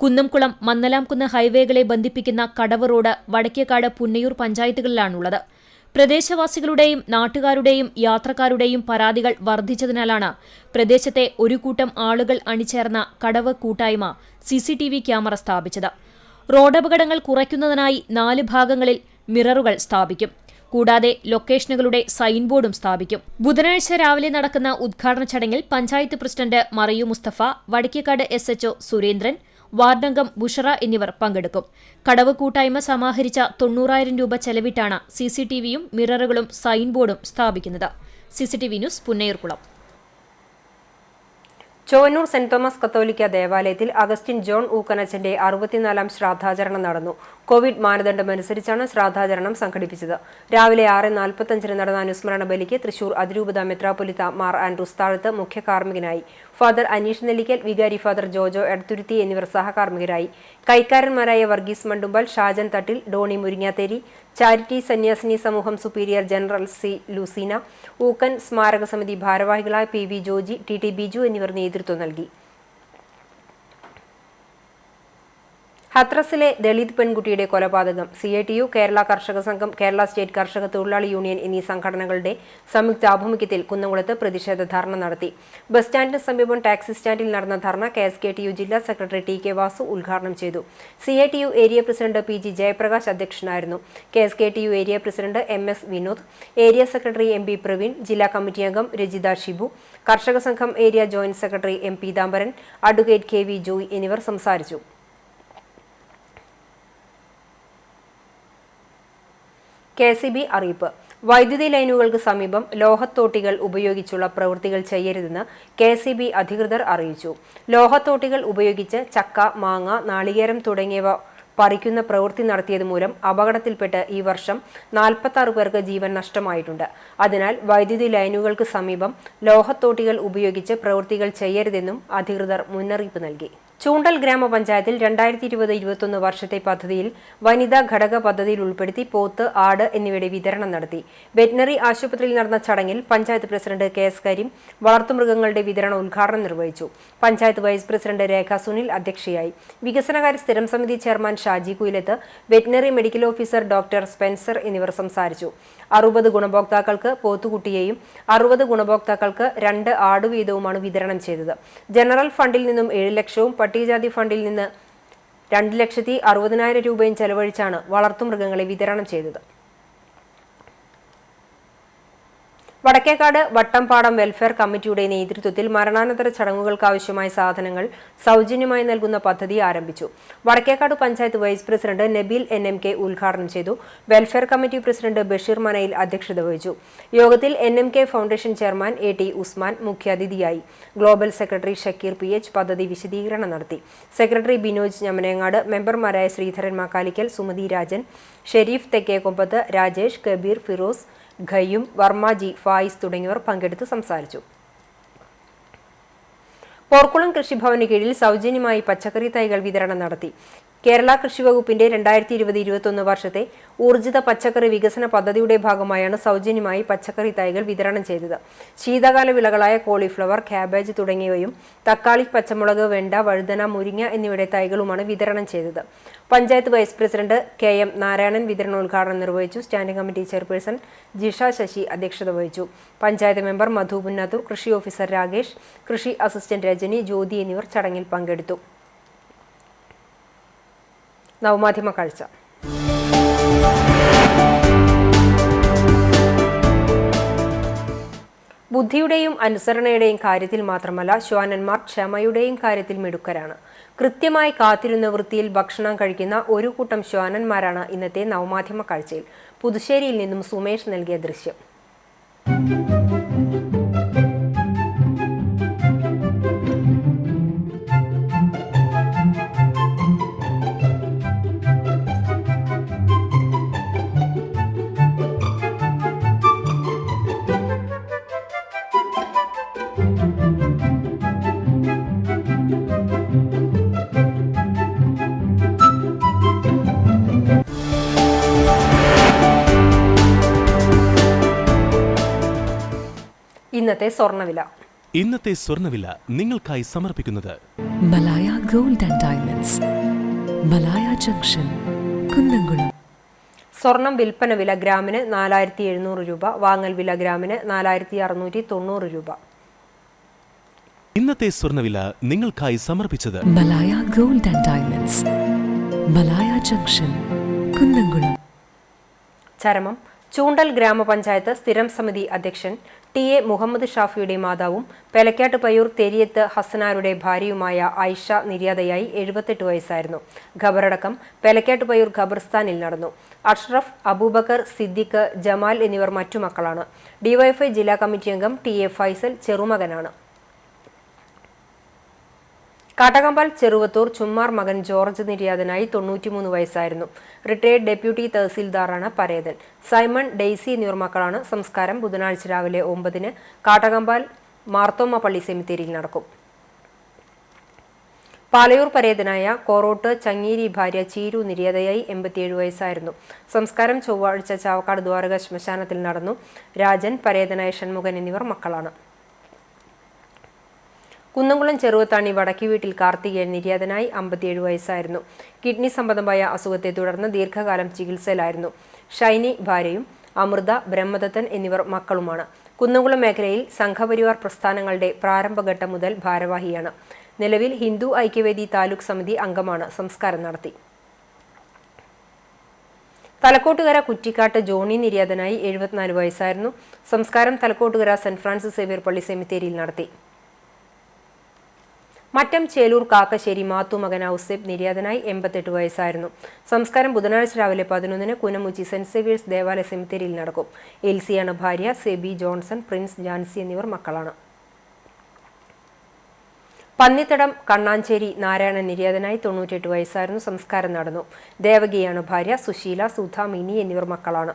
കുന്നംകുളം മന്നലാംകുന്ന് ഹൈവേകളെ ബന്ധിപ്പിക്കുന്ന കടവ് റോഡ് വടക്കേക്കാട്, പുന്നയൂർ പഞ്ചായത്തുകളിലാണുള്ളത്. പ്രദേശവാസികളുടെയും നാട്ടുകാരുടെയും യാത്രക്കാരുടെയും പരാതികൾ വർദ്ധിച്ചതിനാലാണ് പ്രദേശത്തെ ഒരു കൂട്ടം ആളുകൾ അണിചേർന്ന കടവ് കൂട്ടായ്മ CCTV ക്യാമറ സ്ഥാപിച്ചത്. റോഡപകടങ്ങൾ കുറയ്ക്കുന്നതിനായി 4 ഭാഗങ്ങളിൽ മിററുകൾ സ്ഥാപിക്കും. കൂടാതെ ലൊക്കേഷനുകളുടെ സൈൻ ബോർഡും സ്ഥാപിക്കും. ബുധനാഴ്ച രാവിലെ നടക്കുന്ന ഉദ്ഘാടന ചടങ്ങിൽ പഞ്ചായത്ത് പ്രസിഡന്റ് മറിയു മുസ്തഫ, വടക്കേക്കാട് SHO സുരേന്ദ്രൻ, വാർഡംഗം ബുഷറ എന്നിവർ പങ്കെടുക്കും. കടവ് കൂട്ടായ്മ സമാഹരിച്ച 90,000 രൂപ ചെലവിട്ടാണ് CCTVയും മിററുകളും സൈൻ ബോർഡും സ്ഥാപിക്കുന്നത്. CCTV news, Punnayurkulam. Chovvannur saint Thomas കത്തോലിക്ക ദേവാലയത്തിൽ അഗസ്റ്റിൻ ജോൺ ഊക്കനച്ചന്റെ 64ാം ശ്രാദ്ധാചരണം നടന്നു. കോവിഡ് മാനദണ്ഡമനുസരിച്ചാണ് ശ്രാദ്ധാചരണം സംഘടിപ്പിച്ചത്. രാവിലെ 6:45 നടന്ന അനുസ്മരണ ബലിക്ക് തൃശൂർ അതിരൂപത മെത്രാപ്പൊലിത്ത മാർ ആൻഡ്രൂസ് താഴത്ത് മുഖ്യ കാർമ്മികനായി. ഫാദർ അനീഷ് നെല്ലിക്കൽ, വികാരി ഫാദർ ജോജോ എടത്തുരുത്തി എന്നിവർ സഹകാർമ്മികരായി. കൈക്കാരന്മാരായ വർഗീസ് മണ്ടുമ്പൽ, ഷാജൻ തട്ടിൽ, ഡോണി മുരിങ്ങാത്തേരി, ചാരിറ്റി സന്യാസിനി സമൂഹം സുപ്പീരിയർ ജനറൽ C. ലൂസീന, ഊക്കൻ സ്മാരക സമിതി ഭാരവാഹികളായ PV ജോജി, TT ബിജു എന്നിവർ നേതൃത്വം നൽകി. ഹത്രസിലെ ദളിത് പെൺകുട്ടിയുടെ കൊലപാതകം CITU, കേരള കർഷക സംഘം, കേരള സ്റ്റേറ്റ് കർഷക തൊഴിലാളി യൂണിയൻ എന്നീ സംഘടനകളുടെ സംയുക്ത ആഭിമുഖ്യത്തിൽ കുന്നംകുളത്ത് പ്രതിഷേധ ധർണ നടത്തി. ബസ് സ്റ്റാൻഡിന് സമീപം ടാക്സി സ്റ്റാൻഡിൽ നടന്ന ധർണ KSKTU ജില്ലാ സെക്രട്ടറി TK വാസു ഉദ്ഘാടനം ചെയ്തു. CITU area president PG Jayaprakash അധ്യക്ഷനായിരുന്നു. KSKTU area president MS Vinod, area secretary MB Praveen, ജില്ലാ കമ്മിറ്റി അംഗം രജിത ഷിബു, കർഷക സംഘം area joint secretary M Peethambaran, advocate KV Joy എന്നിവർ സംസാരിച്ചു. KCB അറിയിപ്പ്. വൈദ്യുതി ലൈനുകൾക്ക് സമീപം ലോഹത്തോട്ടികൾ ഉപയോഗിച്ചുള്ള പ്രവൃത്തികൾ ചെയ്യരുതെന്ന് KCB അധികൃതർ അറിയിച്ചു. ലോഹത്തോട്ടികൾ ഉപയോഗിച്ച് ചക്ക, മാങ്ങ, നാളികേരം തുടങ്ങിയവ പറിക്കുന്ന പ്രവൃത്തി നടത്തിയത് മൂലം അപകടത്തിൽപ്പെട്ട് ഈ വർഷം 46 പേർക്ക് ജീവൻ നഷ്ടമായിട്ടുണ്ട്. അതിനാൽ വൈദ്യുതി ലൈനുകൾക്ക് സമീപം ലോഹത്തോട്ടികൾ ഉപയോഗിച്ച് പ്രവൃത്തികൾ ചെയ്യരുതെന്നും അധികൃതർ മുന്നറിയിപ്പ് നൽകി. ചൂണ്ടൽ ഗ്രാമപഞ്ചായത്തിൽ 2020-21 വർഷത്തെ പദ്ധതിയിൽ വനിതാ ഘടക പദ്ധതിയിൽ ഉൾപ്പെടുത്തി പോത്ത്, ആട് എന്നിവയുടെ വിതരണം നടത്തി. വെറ്റിനറി ആശുപത്രിയിൽ നടന്ന ചടങ്ങിൽ പഞ്ചായത്ത് പ്രസിഡന്റ് KS കരീം വളർത്തുമൃഗങ്ങളുടെ വിതരണ ഉദ്ഘാടനം നിർവഹിച്ചു. പഞ്ചായത്ത് വൈസ് പ്രസിഡന്റ് രേഖ സുനിൽ അധ്യക്ഷയായി. വികസനകാര്യ സ്ഥിരം സമിതി chairman Shaji Kuyilath, veterinary medical officer doctor Spencer എന്നിവർ സംസാരിച്ചു. 60 ഗുണഭോക്താക്കൾക്ക് പോത്തുകുട്ടിയെയും 60 ഗുണഭോക്താക്കൾക്ക് 2 ആട് വീതവുമാണ് വിതരണം ചെയ്തത്. ജനറൽ ഫണ്ടിൽ നിന്നും 7 ലക്ഷവും പട്ടികജാതി ഫണ്ടിൽ നിന്ന് 2,60,000 രൂപയും ചെലവഴിച്ചാണ് വളർത്തുമൃഗങ്ങളെ വിതരണം ചെയ്തത്. വടക്കേക്കാട് വട്ടംപാടം വെൽഫെയർ കമ്മിറ്റിയുടെ നേതൃത്വത്തിൽ മരണാനന്തര ചടങ്ങുകൾക്കാവശ്യമായ സാധനങ്ങൾ സൗജന്യമായി നൽകുന്ന പദ്ധതി ആരംഭിച്ചു. Vadakkekad panchayat vice president Nabeel NMK ഉദ്ഘാടനം ചെയ്തു. വെൽഫെയർ കമ്മിറ്റി പ്രസിഡന്റ് ബഷീർ മനയിൽ അധ്യക്ഷത വഹിച്ചു. യോഗത്തിൽ NMK foundation chairman AT Usman മുഖ്യാതിഥിയായി. ഗ്ലോബൽ സെക്രട്ടറി ഷക്കീർ PH പദ്ധതി വിശദീകരണം നടത്തി. സെക്രട്ടറി ബിനോജ് ഞമനേങ്ങാട്, മെമ്പർമാരായ ശ്രീധരൻ മാക്കാലിക്കൽ, സുമതി രാജൻ, ഷെരീഫ് തെക്കേക്കൊമ്പത്ത്, രാജേഷ്, കബീർ, ഫിറോസ്, ഖയ്യും, വർമാജി, ഫായിസ് തുടങ്ങിയവർ പങ്കെടുത്ത് സംസാരിച്ചു. പോർക്കുളം കൃഷിഭവന് കീഴിൽ സൗജന്യമായി പച്ചക്കറി തൈകൾ വിതരണം നടത്തി. കേരള കൃഷി വകുപ്പിന്റെ 2020-21 വർഷത്തെ ഊർജിത പച്ചക്കറി വികസന പദ്ധതിയുടെ ഭാഗമായാണ് സൗജന്യമായി പച്ചക്കറി തൈകൾ വിതരണം ചെയ്തത്. ശീതകാല വിളകളായ കോളിഫ്ലവർ, ക്യാബേജ് തുടങ്ങിയവയും തക്കാളി, പച്ചമുളക്, വെണ്ട, വഴുതന, മുരിങ്ങ എന്നിവയുടെ തൈകളുമാണ് വിതരണം ചെയ്തത്. Panchayat vice president KM Narayanan വിതരണോദ്ഘാടനം നിർവഹിച്ചു. Standing committee chairperson Jisha Sasi അധ്യക്ഷത വഹിച്ചു. പഞ്ചായത്ത് മെമ്പർ മധു പുന്നത്തൂർ, കൃഷി ഓഫീസർ രാകേഷ്, കൃഷി അസിസ്റ്റന്റ് രജനി, ജ്യോതി എന്നിവർ ചടങ്ങിൽ പങ്കെടുത്തു. നവമാധ്യമ കാഴ്ച. ബുദ്ധിയുടെയും അനുസരണയുടെയും കാര്യത്തിൽ മാത്രമല്ല, ശ്വാനന്മാർ ക്ഷമയുടെയും കാര്യത്തിൽ മിടുക്കരാണ്. കൃത്യമായി കാത്തിരുന്ന വൃത്തിയിൽ ഭക്ഷണം കഴിക്കുന്ന ഒരു കൂട്ടം ശ്വാനന്മാരാണ് ഇന്നത്തെ നവമാധ്യമ കാഴ്ചയിൽ. പുതുശ്ശേരിയിൽ നിന്നും സുമേഷ് നൽകിയ ദൃശ്യം. ഇന്നത്തെ സ്വർണ്ണവില. ഇന്നത്തെ സ്വർണ്ണവില നിങ്ങൾക്കായി സമർപ്പിക്കുന്നത് Malaya gold and diamonds, Malaya junction, Kunnamkulam. സ്വർണം വിൽപ്പന വില ഗ്രാമിന് 4700 രൂപ, വാങ്ങൽ വില ഗ്രാമിന് 4690 രൂപ. ഇന്നത്തെ സ്വർണ്ണവില നിങ്ങൾക്കായി സമർപ്പിച്ചത് Malaya gold and diamonds, Malaya junction, Kunnamkulam. ചരമം. ചൂണ്ടൽ ഗ്രാമപഞ്ചായത്ത് സ്ഥിരം സമിതി അധ്യക്ഷൻ ടി.എ. മുഹമ്മദ് ഷാഫിയുടെ മാതാവും പെലക്കാട്ട് പയ്യൂർ തെരിയത്ത് ഹസനാരുടെ ഭാര്യയുമായ ആയിഷ നിര്യാതയായി 78 വയസ്സായിരുന്നു. ഖബറടക്കം പെലക്കാട്ട് പയ്യൂർ ഖബർസ്ഥാനിൽ നടന്നു. അഷ്റഫ്, അബൂബക്കർ, സിദ്ദിഖ്, ജമാൽ എന്നിവർ മറ്റു മക്കളാണ്. ഡിവൈഎഫ്ഐ ജില്ലാ കമ്മിറ്റി അംഗം ടി.എ. ഫൈസൽ ചെറുമകനാണ്. കാട്ടകമ്പാൽ ചെറുവത്തൂർ ചുമ്മാർ മകൻ ജോർജ് നിര്യാതനായി 93 വയസ്സായിരുന്നു. റിട്ടയർഡ് ഡെപ്യൂട്ടി തഹസീൽദാറാണ് പരേതൻ. സൈമൺ, ഡെയ്സി എന്നിവർ മക്കളാണ്. സംസ്കാരം ബുധനാഴ്ച രാവിലെ 9-ന് കാട്ടകമ്പാൽ മാർത്തോമ്മ പള്ളി സെമിത്തേരിയിൽ നടക്കും. പാലയൂർ പരേതനായ കോറോട്ട് ചങ്ങീരി ഭാര്യ ചീരു നിര്യാതയായി 87 വയസ്സായിരുന്നു. സംസ്കാരം ചൊവ്വാഴ്ച ചാവക്കാട് ദ്വാരക ശ്മശാനത്തിൽ നടന്നു. രാജൻ, പരേതനായ ഷൺമുഖൻ എന്നിവർ മക്കളാണ്. കുന്നംകുളം ചെറുവത്താണി വടക്കി വീട്ടിൽ കാർത്തികേയൻ നിര്യാതനായി 57 വയസ്സായിരുന്നു. കിഡ്നി സംബന്ധമായ അസുഖത്തെ തുടർന്ന് ദീർഘകാലം ചികിത്സയിലായിരുന്നു. ഷൈനി ഭാര്യയും അമൃത, ബ്രഹ്മദത്തൻ എന്നിവർ മക്കളുമാണ്. കുന്നംകുളം മേഖലയിൽ സംഘപരിവാർ പ്രസ്ഥാനങ്ങളുടെ പ്രാരംഭഘട്ടം മുതൽ ഭാരവാഹിയാണ്. നിലവിൽ ഹിന്ദു ഐക്യവേദി താലൂക്ക് സമിതി അംഗമാണ്. സംസ്കാരം നടത്തി. തലക്കോട്ടുകര കുറ്റിക്കാട്ട് ജോണി നിര്യാതനായി 74 വയസ്സായിരുന്നു. സംസ്കാരം തലക്കോട്ടുകര സെന്റ് ഫ്രാൻസിസ് സേവ്യർ പള്ളി സെമിത്തേരിയിൽ നടത്തി. മറ്റം ചേലൂർ കാക്കശ്ശേരി മാത്തു മകൻ ഔസേബ് നിര്യാതനായി 88 വയസ്സായിരുന്നു. സംസ്കാരം ബുധനാഴ്ച രാവിലെ 11-ന് കുനമുച്ചി സെന്റ് സേവിയേഴ്സ് ദേവാലയ സെമിത്തേരിയിൽ നടക്കും. എൽസിയാണ് ഭാര്യ. സെബി, ജോൺസൺ, പ്രിൻസ്, ജാൻസി എന്നിവർ മക്കളാണ്. പന്നിത്തടം കണ്ണാഞ്ചേരി നാരായണൻ നിര്യാതനായി 98 വയസ്സായിരുന്നു. സംസ്കാരം നടന്നു. ദേവകിയാണ് ഭാര്യ. സുശീല, സുധ, മിനി എന്നിവർ മക്കളാണ്.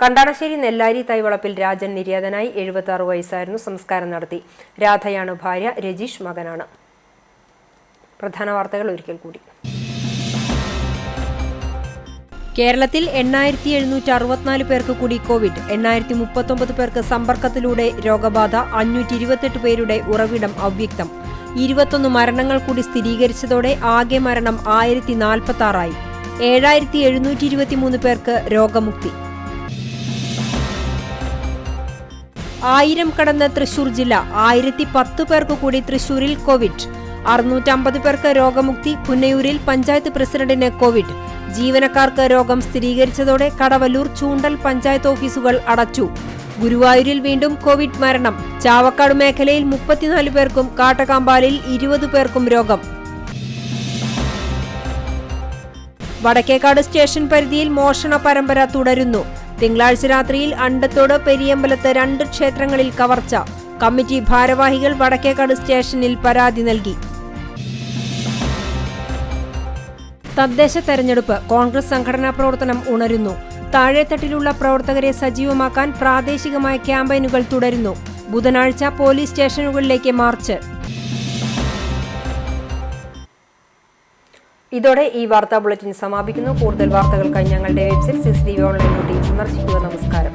കണ്ടാണശ്ശേരി നെല്ലാരി തൈവളപ്പിൽ രാജൻ നിര്യാതനായി 76 വയസ്സായിരുന്നു. സംസ്കാരം നടത്തി. രാധയാണ് ഭാര്യ. രജീഷ് മകനാണ്. പ്രധാന വാർത്തകൾ ഒരിക്കൽ കൂടി. കേരളത്തിൽ 8764 പേർക്ക് കൂടി കോവിഡ്. 8039 പേർക്ക് സമ്പർക്കത്തിലൂടെ രോഗബാധ. 528 പേരുടെ ഉറവിടം അവ്യക്തം. 21 മരണങ്ങൾ കൂടി സ്ഥിരീകരിച്ചതോടെ ആകെ മരണം 1046 ആയി. 7723 പേർക്ക് രോഗമുക്തി. 1000 കടന്ന് തൃശൂർ ജില്ല. 1010 പേർക്ക് കൂടി തൃശൂരിൽ കോവിഡ്. 650 പേർക്ക് രോഗമുക്തി. പുന്നയൂരിൽ പഞ്ചായത്ത് പ്രസിഡന്റിന് കോവിഡ്. ജീവനക്കാർക്ക് രോഗം സ്ഥിരീകരിച്ചതോടെ കടവല്ലൂർ, ചൂണ്ടൽ പഞ്ചായത്ത് ഓഫീസുകൾ അടച്ചു. ഗുരുവായൂരിൽ വീണ്ടും കോവിഡ് മരണം. ചാവക്കാട് മേഖലയിൽ 34 പേർക്കും കാട്ടകാമ്പാലിൽ 20 പേർക്കും രോഗം. വടക്കേക്കാട് സ്റ്റേഷൻ പരിധിയിൽ മോഷണ പരമ്പര തുടരുന്നു. തിങ്കളാഴ്ച രാത്രിയിൽ അണ്ടത്തോട്, പെരിയമ്പലത്ത് 2 ക്ഷേത്രങ്ങളിൽ കവർച്ച. കമ്മിറ്റി ഭാരവാഹികൾ വടക്കേക്കാട് സ്റ്റേഷനിൽ പരാതി നൽകി. തദ്ദേശ തെരഞ്ഞെടുപ്പ്. കോൺഗ്രസ് സംഘടനാ പ്രവർത്തനം ഉണരുന്നു. താഴെത്തട്ടിലുള്ള പ്രവർത്തകരെ സജീവമാക്കാൻ പ്രാദേശികമായ ക്യാമ്പയിനുകൾ തുടരുന്നു. ബുധനാഴ്ച പോലീസ് സ്റ്റേഷനുകളിലേക്ക് മാർച്ച്. ഇതോടെ ഈ വാർത്താ ബുള്ളറ്റിൻ സമാപിക്കുന്നു. കൂടുതൽ വാർത്തകൾക്കായി ഞങ്ങളുടെ വെബ്സൈറ്റ് CCTV ഓൺലൈൻ സന്ദർശിക്കുക. നമസ്കാരം.